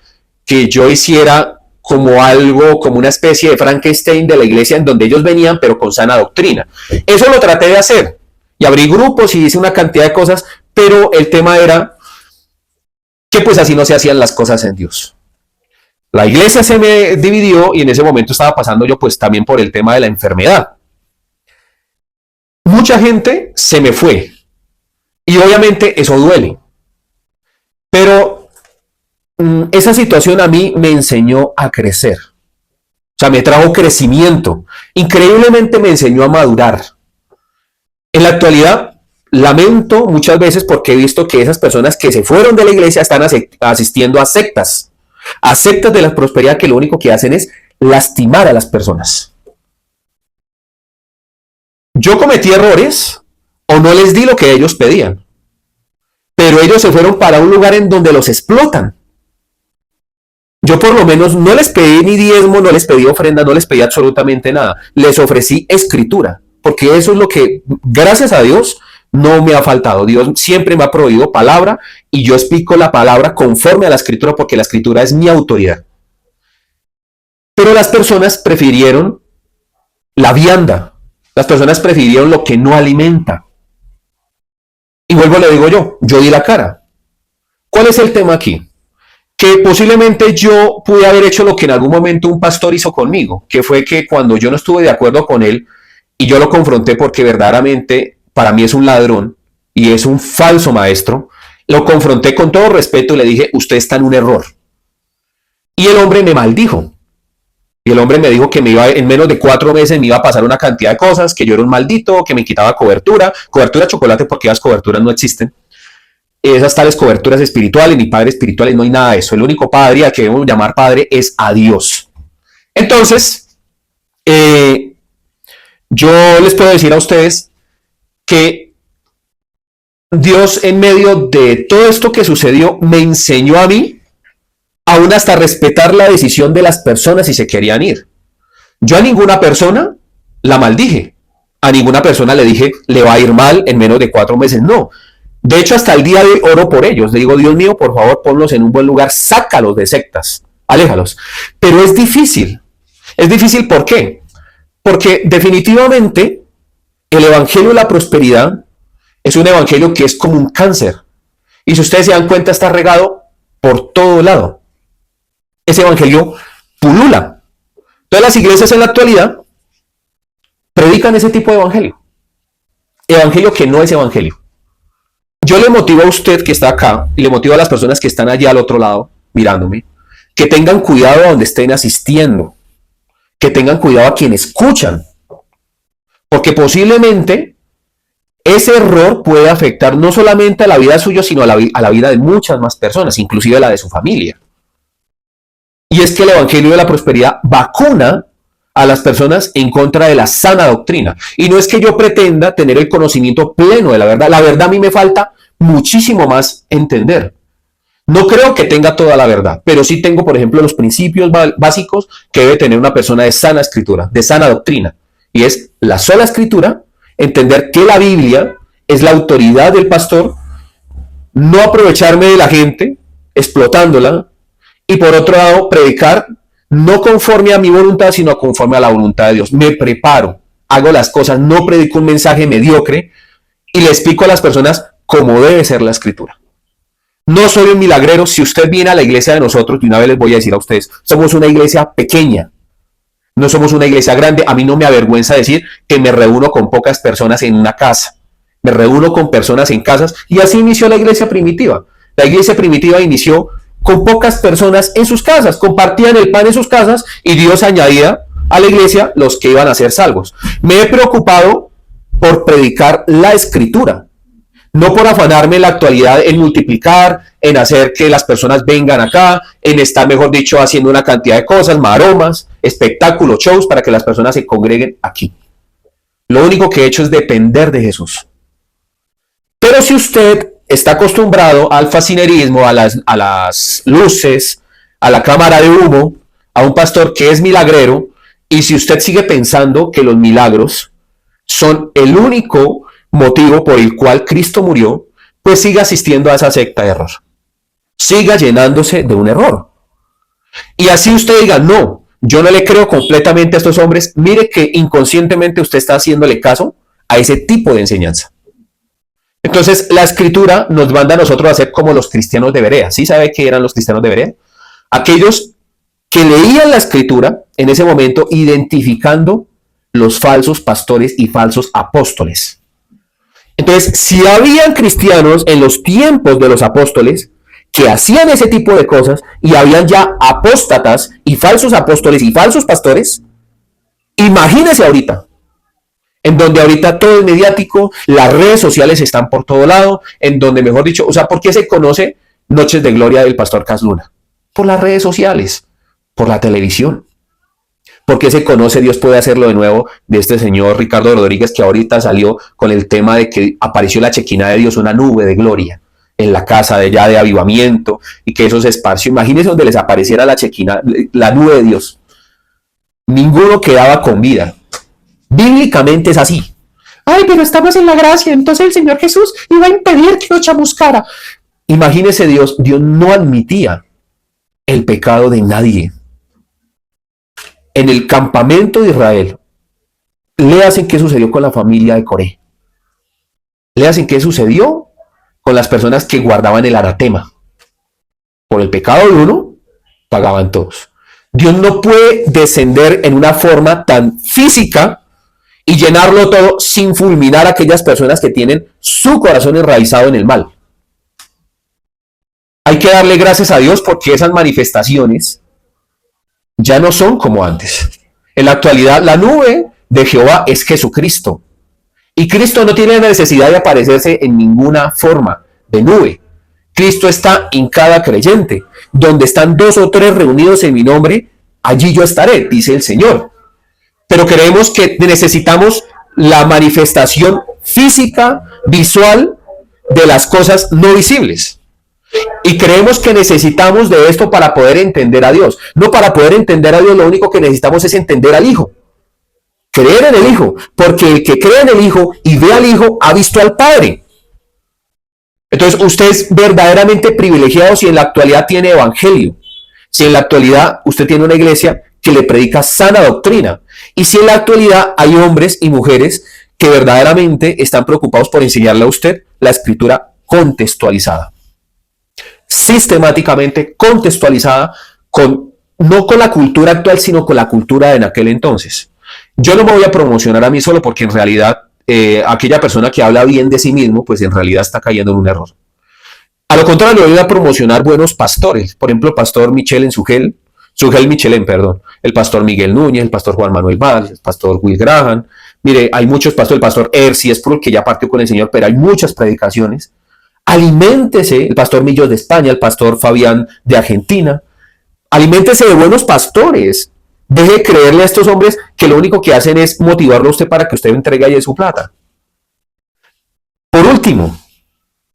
que yo hiciera como algo, como una especie de Frankenstein de la iglesia en donde ellos venían, pero con sana doctrina. Eso lo traté de hacer. Y abrí grupos y hice una cantidad de cosas, pero el tema era que pues así no se hacían las cosas en Dios. La iglesia se me dividió y en ese momento estaba pasando yo pues también por el tema de la enfermedad. Mucha gente se me fue y obviamente eso duele. Pero esa situación a mí me enseñó a crecer. O sea, me trajo crecimiento. Increíblemente me enseñó a madurar. En la actualidad, lamento muchas veces porque he visto que esas personas que se fueron de la iglesia están asistiendo a sectas de la prosperidad que lo único que hacen es lastimar a las personas. Yo cometí errores o no les di lo que ellos pedían, pero ellos se fueron para un lugar en donde los explotan. Yo por lo menos no les pedí ni diezmo, no les pedí ofrenda, no les pedí absolutamente nada. Les ofrecí escritura, porque eso es lo que, gracias a Dios, no me ha faltado. Dios siempre me ha proveído palabra y yo explico la palabra conforme a la escritura porque la escritura es mi autoridad. Pero las personas prefirieron la vianda. Las personas prefirieron lo que no alimenta. Y vuelvo, le digo yo di la cara. ¿Cuál es el tema aquí? Que posiblemente yo pude haber hecho lo que en algún momento un pastor hizo conmigo, que fue que cuando yo no estuve de acuerdo con él y yo lo confronté porque verdaderamente para mí es un ladrón y es un falso maestro, lo confronté con todo respeto y le dije, usted está en un error. Y el hombre me maldijo. Y el hombre me dijo que me iba, en menos de 4 meses me iba a pasar una cantidad de cosas, que yo era un maldito, que me quitaba cobertura chocolate porque las coberturas no existen. Esas tales coberturas espirituales, ni padres espirituales, no hay nada de eso. El único padre al que debemos llamar padre es a Dios. Entonces, yo les puedo decir a ustedes que Dios en medio de todo esto que sucedió me enseñó a mí aún hasta respetar la decisión de las personas si se querían ir. Yo a ninguna persona la maldije, a ninguna persona le dije le va a ir mal en menos de 4 meses, no. De hecho, hasta el día de hoy oro por ellos. Le digo, Dios mío, por favor, ponlos en un buen lugar, sácalos de sectas, aléjalos. Pero es difícil. Es difícil, ¿por qué? Porque definitivamente el evangelio de la prosperidad es un evangelio que es como un cáncer. Y si ustedes se dan cuenta, está regado por todo lado. Ese evangelio pulula. Todas las iglesias en la actualidad predican ese tipo de evangelio. Evangelio que no es evangelio. Yo le motivo a usted que está acá y le motivo a las personas que están allá al otro lado mirándome, que tengan cuidado a donde estén asistiendo, que tengan cuidado a quien escuchan, porque posiblemente ese error puede afectar no solamente a la vida suya, sino a la vida de muchas más personas, inclusive a la de su familia. Y es que el evangelio de la prosperidad vacuna a las personas en contra de la sana doctrina. Y no es que yo pretenda tener el conocimiento pleno de la verdad. La verdad a mí me falta muchísimo más entender. No creo que tenga toda la verdad, pero sí tengo, por ejemplo, los principios básicos que debe tener una persona de sana escritura, de sana doctrina. Y es la sola escritura, entender que la Biblia es la autoridad del pastor, no aprovecharme de la gente, explotándola, y por otro lado, predicar no conforme a mi voluntad, sino conforme a la voluntad de Dios. Me preparo, hago las cosas, no predico un mensaje mediocre y le explico a las personas cómo debe ser la escritura. No soy un milagrero. Si usted viene a la iglesia de nosotros, y una vez les voy a decir a ustedes, somos una iglesia pequeña, no somos una iglesia grande. A mí no me avergüenza decir que me reúno con pocas personas en una casa, me reúno con personas en casas, y así inició la iglesia primitiva. La iglesia primitiva inició con pocas personas en sus casas, compartían el pan en sus casas y Dios añadía a la iglesia los que iban a ser salvos. Me he preocupado por predicar la escritura, no por afanarme en la actualidad en multiplicar, en hacer que las personas vengan acá, en estar, mejor dicho, haciendo una cantidad de cosas, maromas, espectáculos, shows, para que las personas se congreguen aquí. Lo único que he hecho es depender de Jesús. Pero si usted está acostumbrado al fascinerismo, a las luces, a la cámara de humo, a un pastor que es milagrero, y si usted sigue pensando que los milagros son el único motivo por el cual Cristo murió, pues siga asistiendo a esa secta de error. Siga llenándose de un error. Y así usted diga, no, yo no le creo completamente a estos hombres, mire que inconscientemente usted está haciéndole caso a ese tipo de enseñanza. Entonces, la escritura nos manda a nosotros a ser como los cristianos de Berea. ¿Sí sabe qué eran los cristianos de Berea? Aquellos que leían la escritura en ese momento, identificando los falsos pastores y falsos apóstoles. Entonces, si habían cristianos en los tiempos de los apóstoles que hacían ese tipo de cosas, y habían ya apóstatas y falsos apóstoles y falsos pastores, imagínese ahorita, en donde ahorita todo es mediático, las redes sociales están por todo lado, en donde, mejor dicho, o sea, ¿por qué se conoce Noches de Gloria del pastor Cas Luna? Por las redes sociales, por la televisión. ¿Por qué se conoce Dios puede hacerlo de nuevo de este señor Ricardo Rodríguez, que ahorita salió con el tema de que apareció la Chequina de Dios, una nube de gloria en la casa de ya de avivamiento, y que eso se esparció? Imagínense donde les apareciera la Chequina, la nube de Dios. Ninguno quedaba con vida. Bíblicamente es así. Ay, pero estamos en la gracia, entonces el Señor Jesús iba a impedir que lo chamuscara. Imagínese, Dios no admitía el pecado de nadie. En el campamento de Israel, léanse qué sucedió con la familia de Coré. Léanse qué sucedió con las personas que guardaban el anatema. Por el pecado de uno, pagaban todos. Dios no puede descender en una forma tan física y llenarlo todo sin fulminar a aquellas personas que tienen su corazón enraizado en el mal. Hay que darle gracias a Dios porque esas manifestaciones ya no son como antes. En la actualidad, la nube de Jehová es Jesucristo. Y Cristo no tiene necesidad de aparecerse en ninguna forma de nube. Cristo está en cada creyente. Donde están 2 o 3 reunidos en mi nombre, allí yo estaré, dice el Señor. Pero creemos que necesitamos la manifestación física, visual, de las cosas no visibles. Y creemos que necesitamos de esto para poder entender a Dios. No, para poder entender a Dios, lo único que necesitamos es entender al Hijo. Creer en el Hijo. Porque el que cree en el Hijo y ve al Hijo ha visto al Padre. Entonces, usted es verdaderamente privilegiado si en la actualidad tiene evangelio, si en la actualidad usted tiene una iglesia que le predica sana doctrina, y si en la actualidad hay hombres y mujeres que verdaderamente están preocupados por enseñarle a usted la escritura contextualizada, sistemáticamente contextualizada, no con la cultura actual, sino con la cultura de en aquel entonces. Yo no me voy a promocionar a mí solo porque en realidad aquella persona que habla bien de sí mismo, pues en realidad está cayendo en un error. A lo contrario, voy a promocionar buenos pastores. Por ejemplo, el pastor Michel en Sugel Michelén, perdón, el pastor Miguel Núñez, el pastor Juan Manuel Valls, el pastor Will Graham. Mire, hay muchos pastores, el pastor Erci Esprul, que ya partió con el Señor, pero hay muchas predicaciones. Aliméntese, el pastor Millos de España, el pastor Fabián de Argentina. Aliméntese de buenos pastores. Deje de creerle a estos hombres que lo único que hacen es motivarlo a usted para que usted entregue ahí su plata. Por último,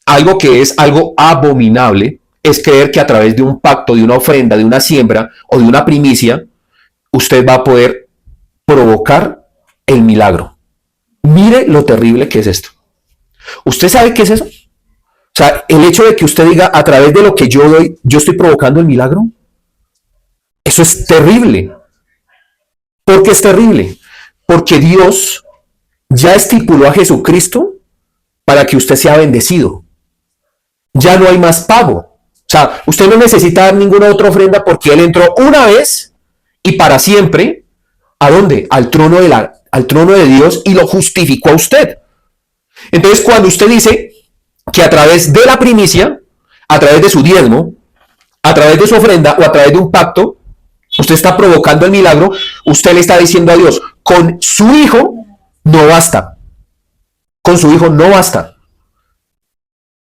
algo que es algo abominable es creer que a través de un pacto, de una ofrenda, de una siembra o de una primicia, usted va a poder provocar el milagro. Mire lo terrible que es esto. ¿Usted sabe qué es eso? O sea, el hecho de que usted diga a través de lo que yo doy, yo estoy provocando el milagro. Eso es terrible. ¿Por qué es terrible? Porque Dios ya estipuló a Jesucristo para que usted sea bendecido. Ya no hay más pago. O sea, usted no necesita dar ninguna otra ofrenda porque Él entró una vez y para siempre. ¿A dónde? Al trono de Dios, y lo justificó a usted. Entonces, cuando usted dice que a través de la primicia, a través de su diezmo, a través de su ofrenda o a través de un pacto, usted está provocando el milagro, usted le está diciendo a Dios, con su hijo no basta. Con su hijo no basta.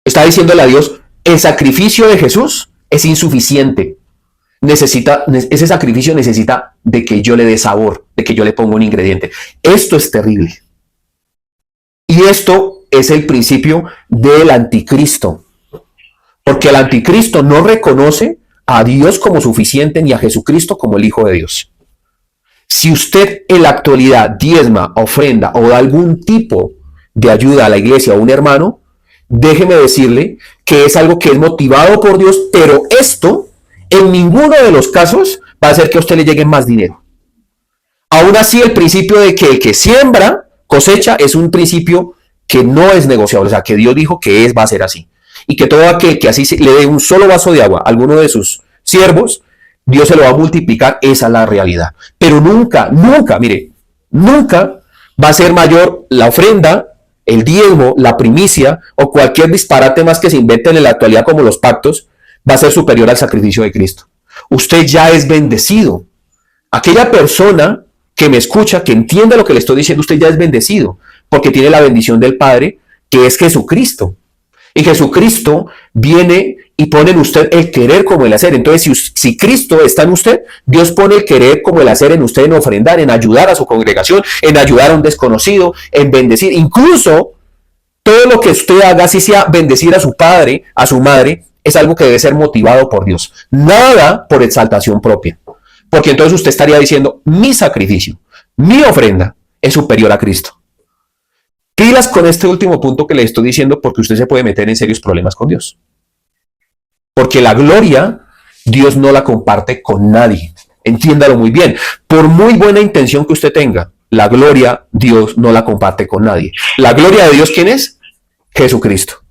Está diciéndole a Dios, el sacrificio de Jesús es insuficiente. Ese sacrificio necesita de que yo le dé sabor, de que yo le ponga un ingrediente. Esto es terrible. Y esto es el principio del anticristo. Porque el anticristo no reconoce a Dios como suficiente ni a Jesucristo como el Hijo de Dios. Si usted en la actualidad diezma, ofrenda o da algún tipo de ayuda a la iglesia o a un hermano, déjeme decirle que es algo que es motivado por Dios, pero esto en ninguno de los casos va a hacer que a usted le llegue más dinero. Aún así, el principio de que el que siembra cosecha es un principio que no es negociable, o sea, que Dios dijo que va a ser así. Y que todo aquel que así le dé un solo vaso de agua a alguno de sus siervos, Dios se lo va a multiplicar. Esa es la realidad. Pero nunca, mire, nunca va a ser mayor la ofrenda, el diezmo, la primicia o cualquier disparate más que se inventen en la actualidad como los pactos, va a ser superior al sacrificio de Cristo. Usted ya es bendecido. Aquella persona que me escucha, que entienda lo que le estoy diciendo, usted ya es bendecido, porque tiene la bendición del Padre, que es Jesucristo. Y Jesucristo viene y pone en usted el querer como el hacer. Entonces, si Cristo está en usted, Dios pone el querer como el hacer en usted, en ofrendar, en ayudar a su congregación, en ayudar a un desconocido, en bendecir. Incluso todo lo que usted haga, así sea bendecir a su padre, a su madre, es algo que debe ser motivado por Dios. Nada por exaltación propia. Porque entonces usted estaría diciendo, mi sacrificio, mi ofrenda es superior a Cristo. Pilas con este último punto que le estoy diciendo, porque usted se puede meter en serios problemas con Dios. Porque la gloria, Dios no la comparte con nadie. Entiéndalo muy bien. Por muy buena intención que usted tenga, la gloria, Dios no la comparte con nadie. La gloria de Dios, ¿quién es? Jesucristo.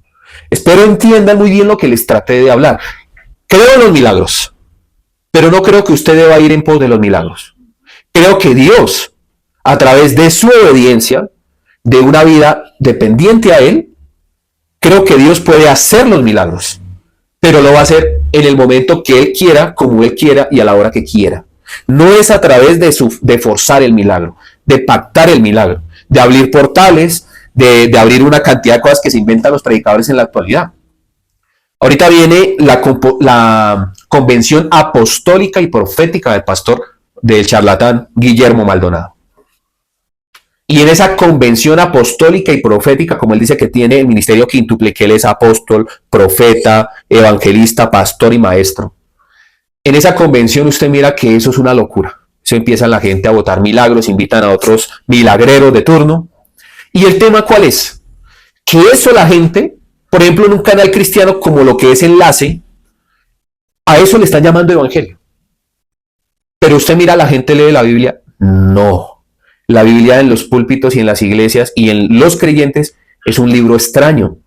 Espero entiendan muy bien lo que les traté de hablar. Creo en los milagros, pero no creo que usted deba ir en pos de los milagros. Creo que Dios, a través de su obediencia, de una vida dependiente a Él, creo que Dios puede hacer los milagros, pero lo va a hacer en el momento que Él quiera, como Él quiera y a la hora que quiera. No es a través de forzar el milagro, de pactar el milagro, de abrir portales, de abrir una cantidad de cosas que se inventan los predicadores en la actualidad. Ahorita viene la convención apostólica y profética del charlatán Guillermo Maldonado. Y en esa convención apostólica y profética, como él dice que tiene el ministerio quíntuple, que él es apóstol, profeta, evangelista, pastor y maestro. En esa convención usted mira que eso es una locura. Eso empieza la gente a votar milagros, invitan a otros milagreros de turno. ¿Y el tema cuál es? Que eso la gente, por ejemplo, en un canal cristiano como lo que es Enlace, a eso le están llamando evangelio. Pero usted mira, la gente lee la Biblia. No. La Biblia en los púlpitos y en las iglesias y en los creyentes es un libro extraño.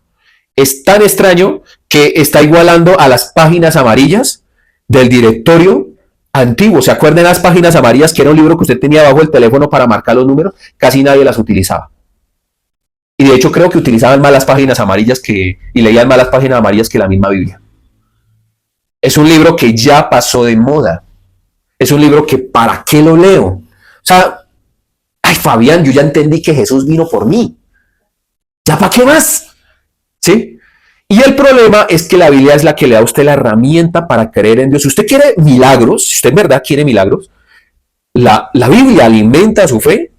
Es tan extraño que está igualando a las páginas amarillas del directorio antiguo. ¿Se acuerdan las páginas amarillas, que era un libro que usted tenía bajo el teléfono para marcar los números? Casi nadie las utilizaba. Y de hecho creo que utilizaban más las páginas amarillas y leían más las páginas amarillas que la misma Biblia. Es un libro que ya pasó de moda. Es un libro que ¿para qué lo leo? O sea, ay, Fabián, yo ya entendí que Jesús vino por mí. ¿Ya para qué más? ¿Sí? Y el problema es que la Biblia es la que le da a usted la herramienta para creer en Dios. Si usted quiere milagros, si usted en verdad quiere milagros, la Biblia alimenta su fe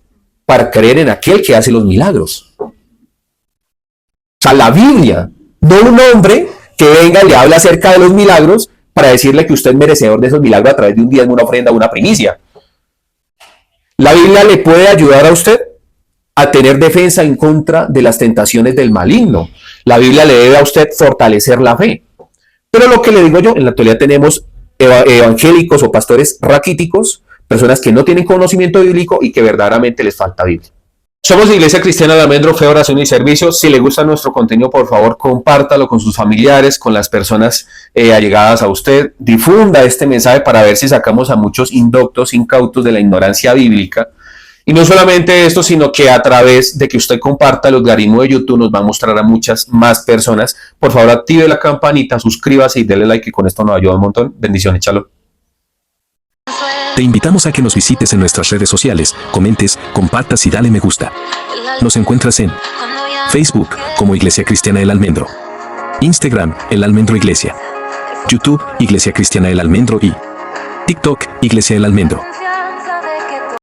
para creer en aquel que hace los milagros. O sea, la Biblia, no un hombre que venga y le hable acerca de los milagros para decirle que usted es merecedor de esos milagros a través de un diezmo, una ofrenda, una primicia. La Biblia le puede ayudar a usted a tener defensa en contra de las tentaciones del maligno. La Biblia le debe a usted fortalecer la fe. Pero lo que le digo yo, en la actualidad tenemos evangélicos o pastores raquíticos, personas que no tienen conocimiento bíblico y que verdaderamente les falta Biblia. Somos Iglesia Cristiana de Almendro, Fe, Oración y Servicio. Si le gusta nuestro contenido, por favor, compártalo con sus familiares, con las personas allegadas a usted. Difunda este mensaje para ver si sacamos a muchos indoctos, incautos de la ignorancia bíblica. Y no solamente esto, sino que a través de que usted comparta el algoritmo de YouTube nos va a mostrar a muchas más personas. Por favor, active la campanita, suscríbase y denle like, que con esto nos ayuda un montón. Bendiciones, chalo. Te invitamos a que nos visites en nuestras redes sociales, comentes, compartas y dale me gusta. Nos encuentras en Facebook como Iglesia Cristiana El Almendro, Instagram El Almendro Iglesia, YouTube Iglesia Cristiana El Almendro y TikTok Iglesia El Almendro.